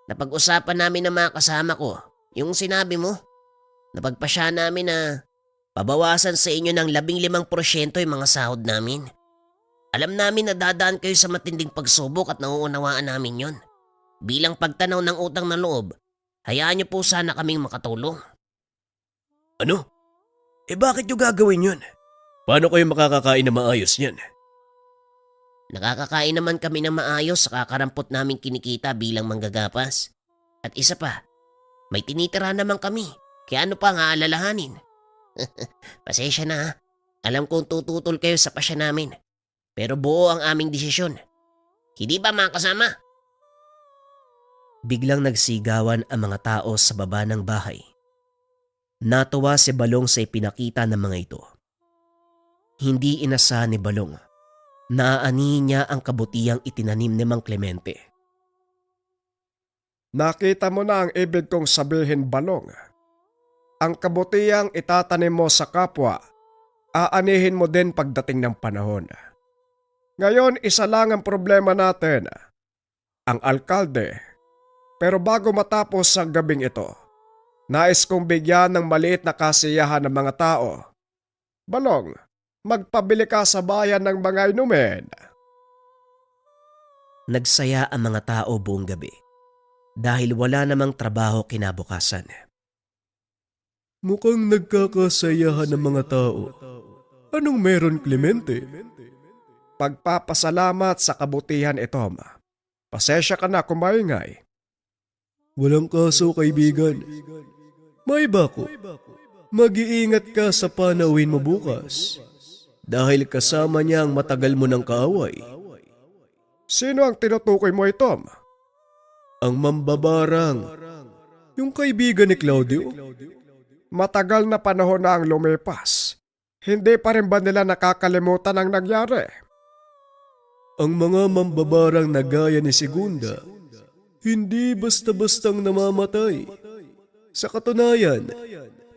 napag-usapan namin ng mga kasama ko yung sinabi mo. Napagpasya namin na pabawasan sa inyo ng 15% yung mga sahod namin. Alam namin na dadaan kayo sa matinding pagsubok at nauunawaan namin yon. Bilang pagtanaw ng utang na loob, hayaan niyo po sana kaming makatulong. Ano? Bakit nyo gagawin yun? Paano kayo makakakain na maayos niyan? Nakakakain naman kami ng maayos sa kakarampot naming kinikita bilang manggagapas. At isa pa, may tinitira naman kami, kaya ano pa ang aalalahanin? Pasensya na ha. Alam kong tututol kayo sa pasya namin. Pero buo ang aming desisyon. Hindi ba mga kasama? Biglang nagsigawan ang mga tao sa baba ng bahay. Natuwa si Balong sa ipinakita ng mga ito. Hindi inasahan ni Balong. Naaanihin niya ang kabutihang itinanim ni Mang Clemente. Nakita mo na ang ibig kong sabihin, Balong. Ang kabutihang itatanim mo sa kapwa, aanihin mo din pagdating ng panahon. Ngayon, isa lang ang problema natin. Ang alkalde. Pero bago matapos ang gabing ito, nais kong bigyan ng maliit na kasiyahan ng mga tao. Balong, magpabili ka sa bayan ng mga inumin. Nagsaya ang mga tao buong gabi dahil wala namang trabaho kinabukasan. Mukhang nagkakasayahan ng mga tao. Anong meron, Clemente? Pagpapasalamat sa kabutihan ito, ma. Pasensya ka na kung maingay. Walang kaso, kaibigan. May bako. Mag-iingat ka sa panauhin mo bukas. Dahil kasama niya ang matagal mo ng kaaway. Sino ang tinutukoy mo ito, ma? Ang mambabarang. Yung kaibigan ni Claudio. Matagal na panahon na ang lumipas. Hindi pa rin ba nila nakakalimutan ang nangyari? Ang mga mambabarang na gaya ni Segunda, hindi basta-bastang namamatay. Sa katunayan,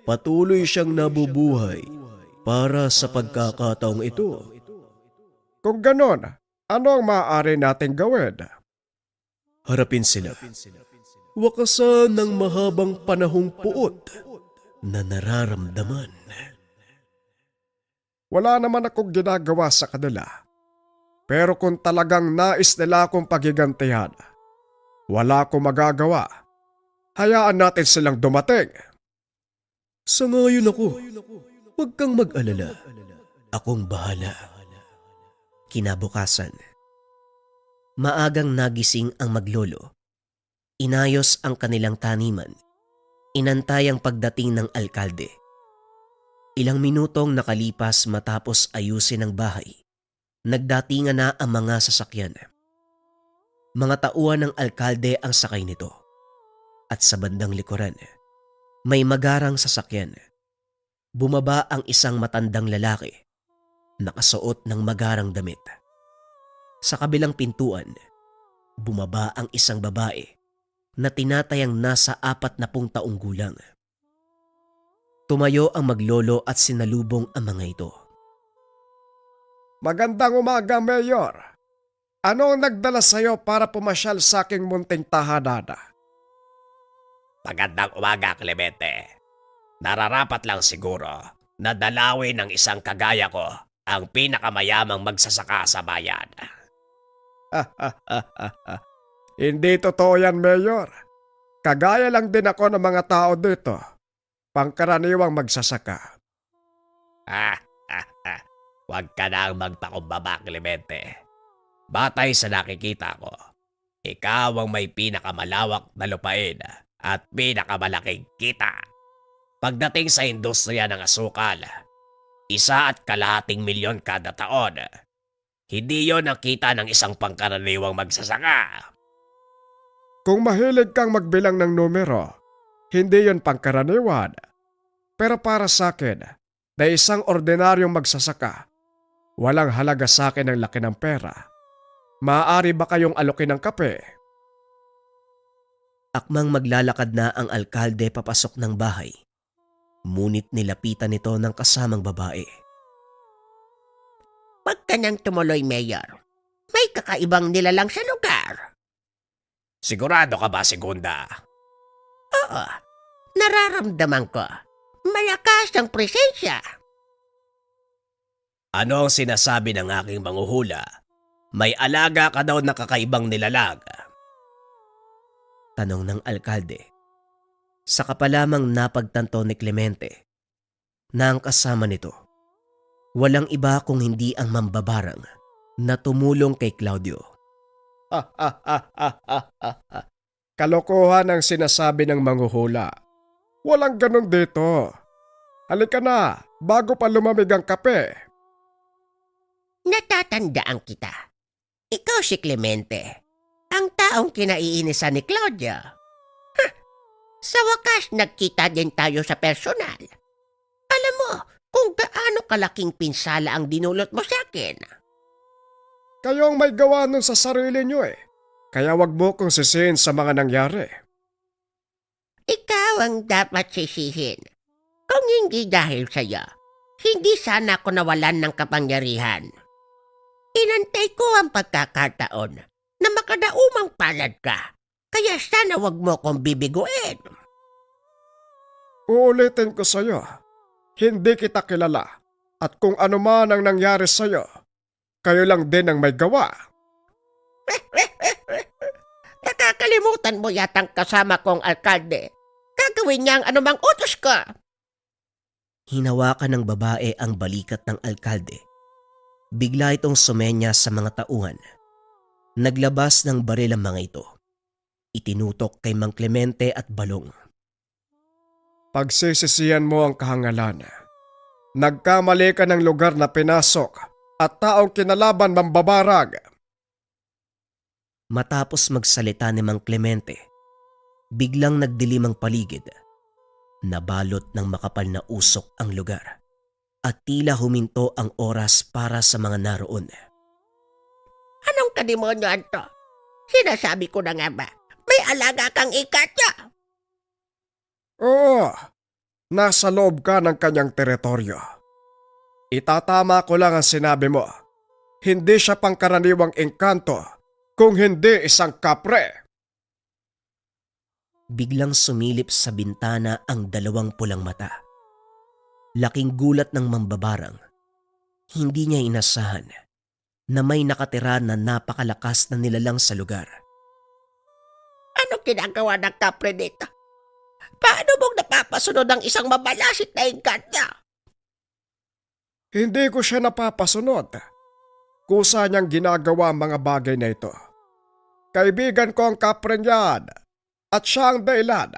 patuloy siyang nabubuhay para sa pagkakataong ito. Kung ganon, ano ang maaari nating gawin? Harapin sila. Wakasan ng mahabang panahong puot na nararamdaman. Wala naman akong ginagawa sa kanila. Pero kung talagang nais nila akong pagigantihan, wala akong magagawa. Hayaan natin silang dumating. Sangayon ako. Huwag kang mag-alala. Akong bahala. Kinabukasan, maagang nagising ang maglolo. Inayos ang kanilang taniman. Inantay ang pagdating ng alkalde. Ilang minutong nakalipas matapos ayusin ang bahay. Nagdatingan na ang mga sasakyan. Mga tauhan ng alkalde ang sakay nito. At sa bandang likuran, may magarang sasakyan. Bumaba ang isang matandang lalaki, nakasuot ng magarang damit. Sa kabilang pintuan, bumaba ang isang babae na tinatayang nasa 40 taong gulang. Tumayo ang maglolo at sinalubong ang mga ito. Magandang umaga, Mayor. Ano ang nagdala sa'yo para pumasyal sa aking munting tahanan? Magandang umaga, Clemente. Nararapat lang siguro na dalawin ng isang kagaya ko ang pinakamayamang magsasaka sa bayan. Hindi totoo yan, Mayor. Kagaya lang din ako ng mga tao dito. Pangkaraniwang magsasaka. Huwag ka nang magpakumbaba, Clemente. Batay sa nakikita ko, ikaw ang may pinakamalawak na lupain at pinakamalaking kita. Pagdating sa industriya ng asukal, 1.2 milyon kada taon. Hindi yon ang kita ng isang pangkaraniwang magsasaka. Kung mahilig kang magbilang ng numero, hindi yon pangkaraniwan. Pero para sa akin, na isang ordinaryong magsasaka, walang halaga sa akin ang laki ng pera. Maaari ba kayong alokin ng kape? Akmang maglalakad na ang alkalde papasok ng bahay. Ngunit nilapitan nito ng kasamang babae. Huwag ka nang tumuloy, Mayor. May kakaibang nilalang sa lugar. Sigurado ka ba, Segunda? Oo, nararamdaman ko. Malakas ang presensya. Ano ang sinasabi ng aking manghuhula? May alaga ka daw na kakaibang nilalang. Tanong ng alkalde. Saka pa lamang napagtanto ni Clemente na ang kasama nito, walang iba kung hindi ang mambabarang na tumulong kay Claudio. Kalokohan ang sinasabi ng manghuhula. Walang ganun dito. Halika na, bago pa lumamig ang kape. Natatandaan kita. Ikaw si Clemente, ang taong kinaiinisan ni Claudia. Sa wakas, nagkita din tayo sa personal. Alam mo kung gaano kalaking pinsala ang dinulot mo sa akin. Kayo ang may gawa nun sa sarili nyo eh. Kaya wag mo kong sisihin sa mga nangyari. Ikaw ang dapat sisihin. Kung hindi dahil sa'yo, hindi sana ako nawalan ng kapangyarihan. Inantay ko ang pagkakataon na makadaumang palad ka. Kaya sana wag mo kong bibiguin. Uulitin ko sa'yo, hindi kita kilala. At kung ano man ang nangyari sa'yo, kayo lang din ang may gawa. Nakakalimutan mo yatang kasama kong alkalde. Gagawin niya ang anumang utos ko. Hinawakan ng babae ang balikat ng alkalde. Bigla itong sumenya sa mga tauhan. Naglabas ng baril ang mga ito. Itinutok kay Mang Clemente at Balong. Pagsisisihan mo ang kahangalan. Nagkamali ka ng lugar na pinasok at taong kinalaban mambabarag. Matapos magsalita ni Mang Clemente, biglang nagdilim ang paligid. Nabalot ng makapal na usok ang lugar at tila huminto ang oras para sa mga naroon. Anong kademonyoan to? Sinasabi ko na nga ba, may alaga kang ikatya. Oo, nasa loob ka ng kanyang teritoryo. Itatama ko lang ang sinabi mo. Hindi siya pangkaraniwang engkanto kung hindi isang kapre. Biglang sumilip sa bintana ang dalawang pulang mata. Laking gulat ng mambabarang. Hindi niya inasahan na may nakatira na napakalakas na nilalang sa lugar. Ano ginagawa ng kapre dito? Paano mong napapasunod ang isang mabalasit na engkanya? Hindi ko siya napapasunod. Kusa niyang ginagawa ang mga bagay na ito. Kaibigan ko ang kapre niyan at siya ang dahilan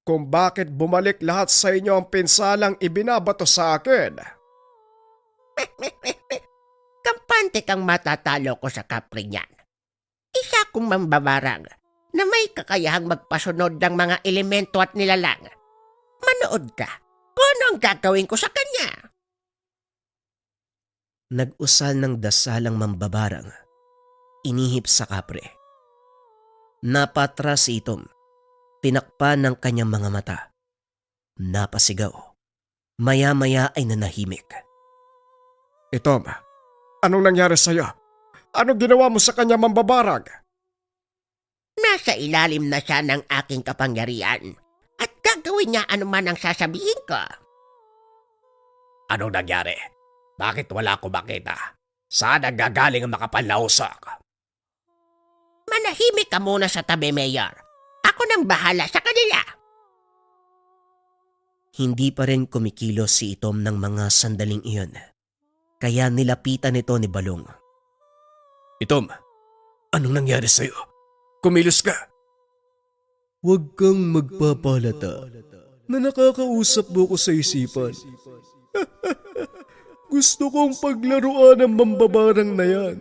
kung bakit bumalik lahat sa inyo ang pinsalang ibinabato sa akin. Kampante kang matatalo ko sa kapre niyan. Isa kong mambabarang na may kakayahang magpasunod ng mga elemento at nilalang. Manood ka kung ano ang gagawin ko sa kanya. Nag-usal ng dasalang mambabarang. Inihip sa kapre. Napatras si Itom. Tinakpan ng kanyang mga mata. Napasigaw. Maya-maya ay nanahimik. Itom, anong nangyari sa'yo? Anong ginawa mo sa kanya mambabarag? Nasa ilalim na siya ng aking kapangyarihan at gagawin niya anuman ang sasabihin ko. Anong nangyari? Bakit wala ko makita? Saan ang gagaling ang makapal na usok? Manahimik ka muna sa tabi, Mayor. Ako nang bahala sa kanila. Hindi pa rin kumikilos si Itom ng mga sandaling iyon. Kaya nilapitan ito ni Balong. Itom, anong nangyari sa'yo? Kumilos ka. Huwag kang magpapalata na nakakausap mo ko sa isipan. Gusto kong paglaruan ng mambabarang na yan.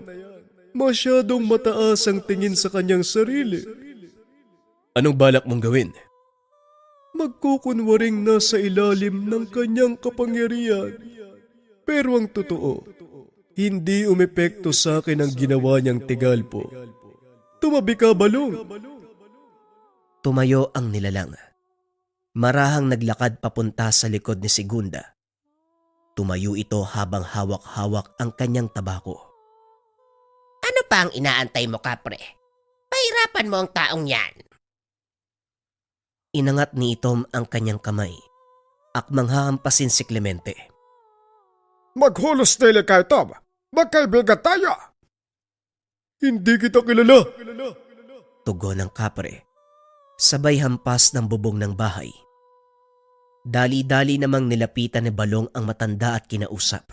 Masyadong mataas ang tingin sa kanyang sarili. Anong balak mong gawin? Magkukunwaring nasa ilalim ng kanyang kapangyarihan. Pero ang totoo, hindi umepekto sa akin ang ginawa niyang tigalpo. Tumabi ka, Balong. Tumayo ang nilalang. Marahang naglakad papunta sa likod ni Segunda. Tumayo ito habang hawak-hawak ang kanyang tabako. Ano pa ang inaantay mo, kapre? Pahirapan mo ang taong yan. Inangat ni Itom ang kanyang kamay. Akmang hahampasin si Clemente. Maghulos dili ka, Itom. Magkaibigan tayo. Hindi kita kilala. Tugon ng kapre. Sabay hampas ng bubong ng bahay. Dali-dali namang nilapitan ni Balong ang matanda at kinausap.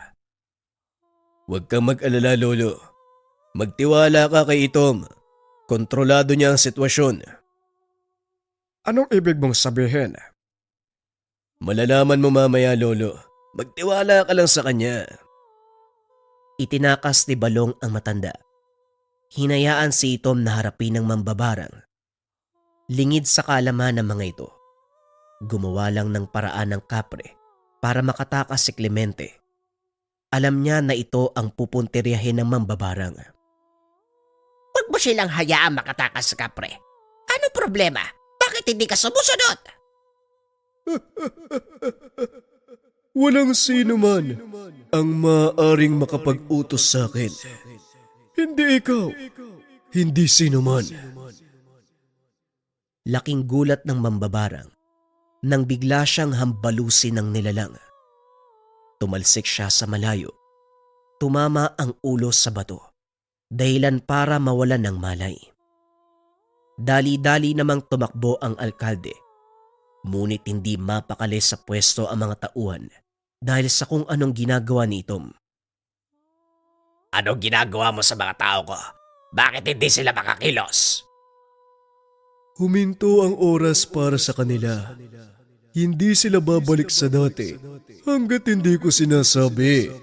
Huwag kang mag-alala, Lolo. Magtiwala ka kay Itom. Kontrolado niya ang sitwasyon. Anong ibig mong sabihin? Malalaman mo mamaya, Lolo. Magtiwala ka lang sa kanya. Itinakas ni Balong ang matanda. Hinayaan si Itom na harapin ng mambabarang. Lingid sa kaalaman ng mga ito. Gumawa lang ng paraan ng kapre para makatakas si Clemente. Alam niya na ito ang pupuntiryahin ng mambabarang. Huwag mo silang hayaang makatakas sa kapre. Ano problema? Bakit hindi ka sumusunod? Walang sino man ang maaaring makapag-utos sa akin. Hindi ikaw. Hindi sino man. Laking gulat ng mambabarang nang bigla siyang hambalusin ng nilalang. Tumalsik siya sa malayo. Tumama ang ulo sa bato, dahilan para mawalan ng malay. Dali-dali namang tumakbo ang alkalde, ngunit hindi mapakali sa pwesto ang mga tauhan dahil sa kung anong ginagawa ni Itom. Anong ginagawa mo sa mga tao ko? Bakit hindi sila makakilos? Huminto ang oras para sa kanila. Hindi sila babalik sa dati hanggat hindi ko sinasabi.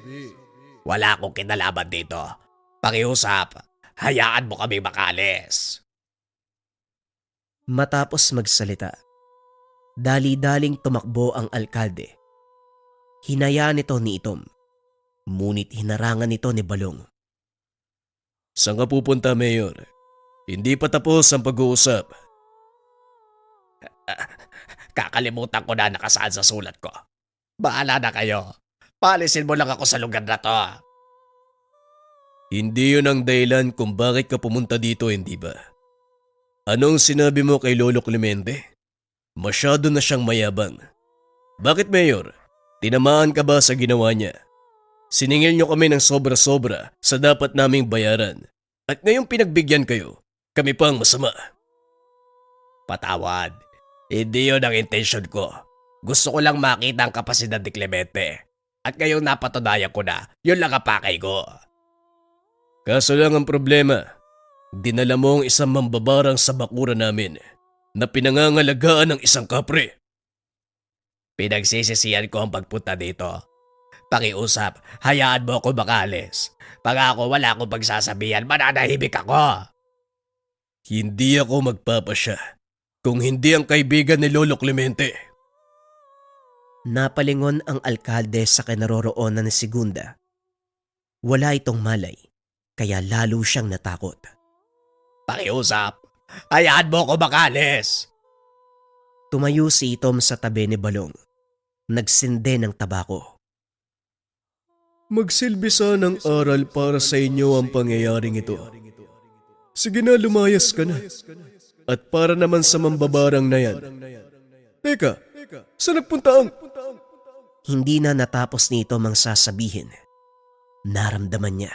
Wala akong kinalaman dito. Pakiusap, hayaan mo kami makaalis. Matapos magsalita, dali-daling tumakbo ang alkalde. Hinayaan ito ni Itom, ngunit hinarangan ito ni Balong. Saan ka pupunta, Mayor? Hindi pa tapos ang pag-uusap. Kakalimutan ko na nakasaan sa sulat ko. Bahala na kayo. Paalisin mo lang ako sa lugar na to. Hindi yun ang dahilan kung bakit ka pumunta dito, hindi ba? Anong sinabi mo kay Lolo Clemente? Masyado na siyang mayabang. Bakit, Mayor? Tinamaan ka ba sa ginawa niya? Siningil niyo kami ng sobra-sobra sa dapat naming bayaran. At ngayong pinagbigyan kayo, kami pa ang masama. Patawad. Hindi yun ang intensyon ko. Gusto ko lang makita ang kapasidad ni Clemente. At ngayong napatunayan ko na, yun lang ang pakay ko. Kaso lang ang problema, dinala mo ang isang mambabarang sa bakuran namin na pinangangalagaan ng isang kapre. Pinagsisisihan ko ang pagpunta dito. Pakiusap, hayaan mo ako makalis. Pag ako wala akong pagsasabihan, mananahimik ako. Hindi ako magpapasya kung hindi ang kaibigan ni Lolo Clemente. Napalingon ang alkalde sa kinaroroonan ni Segunda. Wala itong malay, kaya lalo siyang natakot. Pakiusap, hayaan mo ako makalis. Tumayo si Itom sa tabi ni Balong. Nagsinde ng tabako. Magsilbi ng aral para sa inyo ang pangyayaring ito. Sige na, lumayas ka na. At para naman sa mambabarang na yan. Teka, saan nagpunta ang... Hindi na natapos ni Itom ang sasabihin. Naramdaman niya.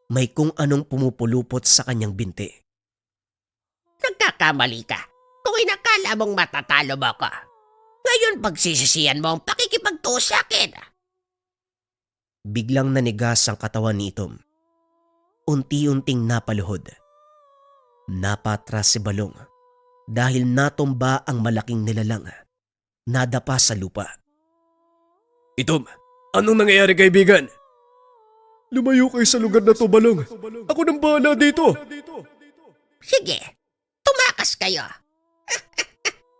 May kung anong pumupulupot sa kanyang binti. Nagkakamali ka. Kung inakala mong matatalo mo ako. Ngayon pagsisisihan mo ang pakikipagtuo sa akin. Biglang nanigas ang katawan ni Itom. Unti-unting napaluhod. Napatras si Balong dahil natumba ang malaking nilalang. Nadapa sa lupa. Itom, anong nangyayari, kaibigan? Lumayo kayo sa lugar na to, Balong. Ako nang bahala dito. Sige, tumakas kayo.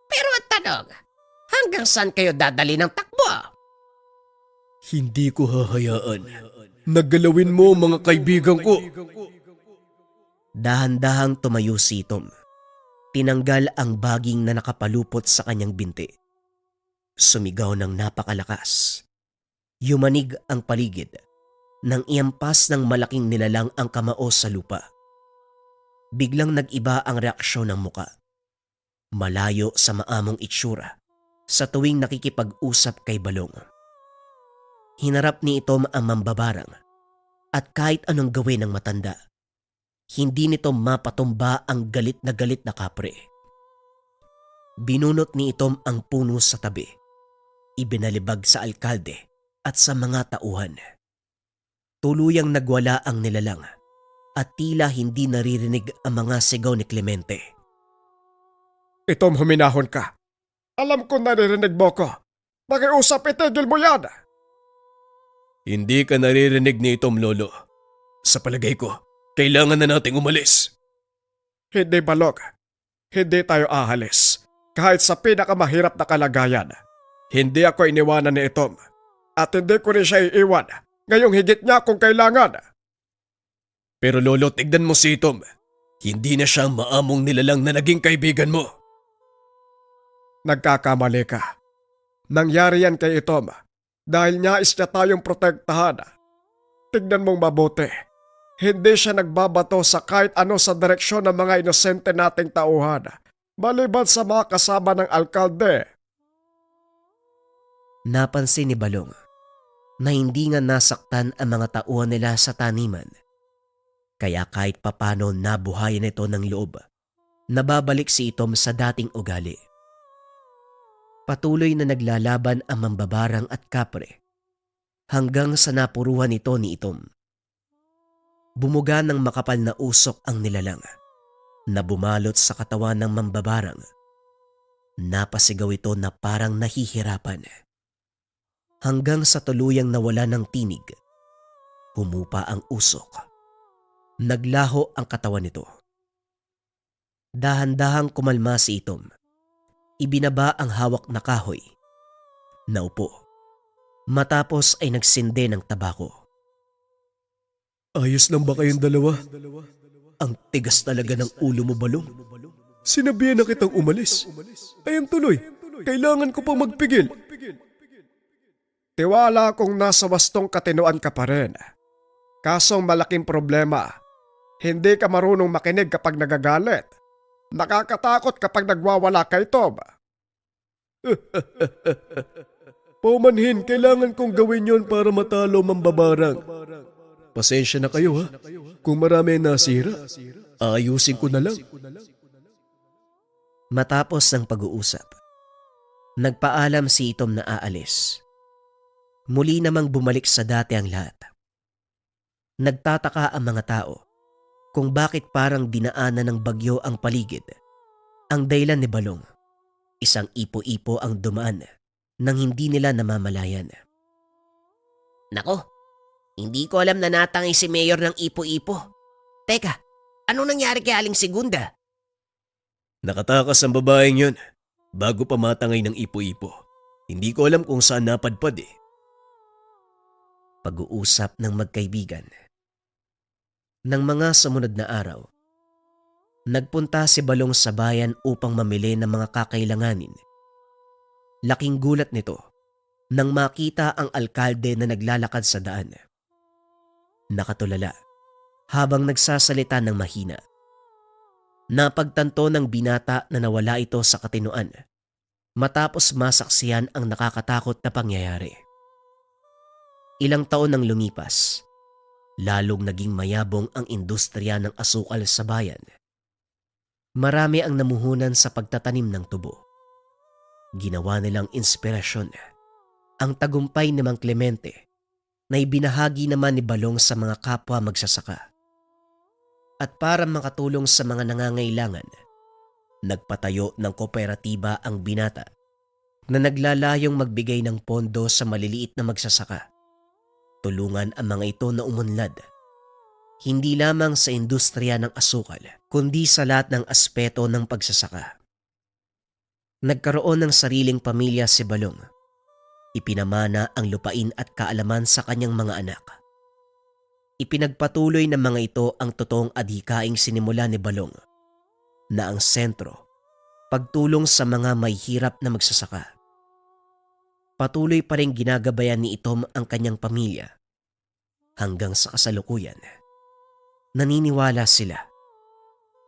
Pero ang tanong, hanggang saan kayo dadali ng takbo? Hindi ko hahayaan. Naggalawin mo ang mga kaibigan ko. Dahan-dahang tumayo si Itom. Tinanggal ang baging na nakapalupot sa kanyang binti. Sumigaw ng napakalakas. Yumanig ang paligid nang iampas ng malaking nilalang ang kamao sa lupa. Biglang nag-iba ang reaksyon ng muka. Malayo sa maamong itsura sa tuwing nakikipag-usap kay Balong. Hinarap ni Itom ang mambabarang at kahit anong gawin ng matanda, hindi nito mapatumba ang galit na kapre. Binunot ni Itom ang puno sa tabi, ibinalibag sa alkalde at sa mga tauhan. Tuluyang nagwala ang nilalang at tila hindi naririnig ang mga sigaw ni Clemente. Itom, huminahon ka. Alam ko naririnig mo ko. Pakiusap, itigil mo yan. Hindi ka naririnig ni Itom, Lolo. Sa palagay ko, kailangan na nating umalis. Hindi, Balong. Hindi tayo aalis. Kahit sa pinakamahirap na kalagayan. Hindi ako iniwanan ni Itom. At hindi ko rin siya iiwan. Ngayong higit niya kung kailangan. Pero Lolo, tignan mo si Itom. Hindi na siya ang maamong nilalang na naging kaibigan mo. Nagkakamali ka. Nangyari yan kay Itom dahil nais niya tayong protektahan. Tignan mong mabuti. Hindi siya nagbabato sa kahit ano sa direksyon ng mga inosente nating tauhan, maliban sa mga kasama ng alkalde. Napansin ni Balong na hindi nga nasaktan ang mga tauhan nila sa taniman. Kaya kahit papano nabuhayan ito ng loob, nababalik si Itom sa dating ugali. Patuloy na naglalaban ang mambabarang at kapre hanggang sa napuruhan ito ni Itom. Bumuga ng makapal na usok ang nilalang na bumalot sa katawan ng mambabarang. Napasigaw ito na parang nahihirapan. Hanggang sa tuluyang nawala ng tinig, humupa ang usok. Naglaho ang katawan nito. Dahan-dahang kumalma si Itom. Ibinaba ang hawak na kahoy. Naupo. Matapos ay nagsinde ng tabako. Ayos lang ba kayong dalawa? Ang tigas talaga ng ulo mo, Balong. Sinabihan na kitang umalis. Ayun tuloy. Kailangan ko pa magpigil. Tiwala kong nasa wastong katinuan ka pa rin. Kasong malaking problema, hindi ka marunong makinig kapag nagagalit. Nakakatakot kapag nagwawala kay Tom. Paumanhin, kailangan kong gawin yon para matalo mambabarang. Pasensya na kayo ha. Kung marami nasira, ayusin ko na lang. Matapos ng pag-uusap, nagpaalam si Itom na aalis. Muli namang bumalik sa dati ang lahat. Nagtataka ang mga tao kung bakit parang dinaanan ng bagyo ang paligid. Ang dahilan ni Balong, isang ipo-ipo ang dumaan nang hindi nila namamalayan. Nako, hindi ko alam na natangay si Mayor ng ipo-ipo. Teka, anong nangyari kay Aling Segunda? Nakatakas ang babaeng yon bago pa matangay ng ipo-ipo. Hindi ko alam kung saan napadpad eh. Pag-uusap ng magkaibigan. Nang mga sumunod na araw, nagpunta si Balong sa bayan upang mamili ng mga kakailanganin. Laking gulat nito nang makita ang alkalde na naglalakad sa daan. Nakatulala habang nagsasalita ng mahina. Napagtanto ng binata na nawala ito sa katinuan matapos masaksiyan ang nakakatakot na pangyayari. Ilang taon nang lumipas, lalong naging mayabong ang industriya ng asukal sa bayan. Marami ang namuhunan sa pagtatanim ng tubo. Ginawa nilang inspirasyon ang tagumpay ni Mang Clemente na ibinahagi naman ni Balong sa mga kapwa magsasaka. At para makatulong sa mga nangangailangan, nagpatayo ng kooperatiba ang binata na naglalayong magbigay ng pondo sa maliliit na magsasaka. Tulungan ang mga ito na umunlad, hindi lamang sa industriya ng asukal, kundi sa lahat ng aspeto ng pagsasaka. Nagkaroon ng sariling pamilya si Balong. Ipinamana ang lupain at kaalaman sa kanyang mga anak. Ipinagpatuloy ng mga ito ang totoong adhikaing sinimula ni Balong, na ang sentro, pagtulong sa mga may hirap na magsasaka. Patuloy pa rin ginagabayan ni Itom ang kanyang pamilya. Hanggang sa kasalukuyan, naniniwala sila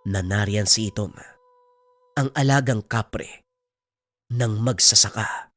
na nariyan si Itom, ang alagang kapre ng magsasaka.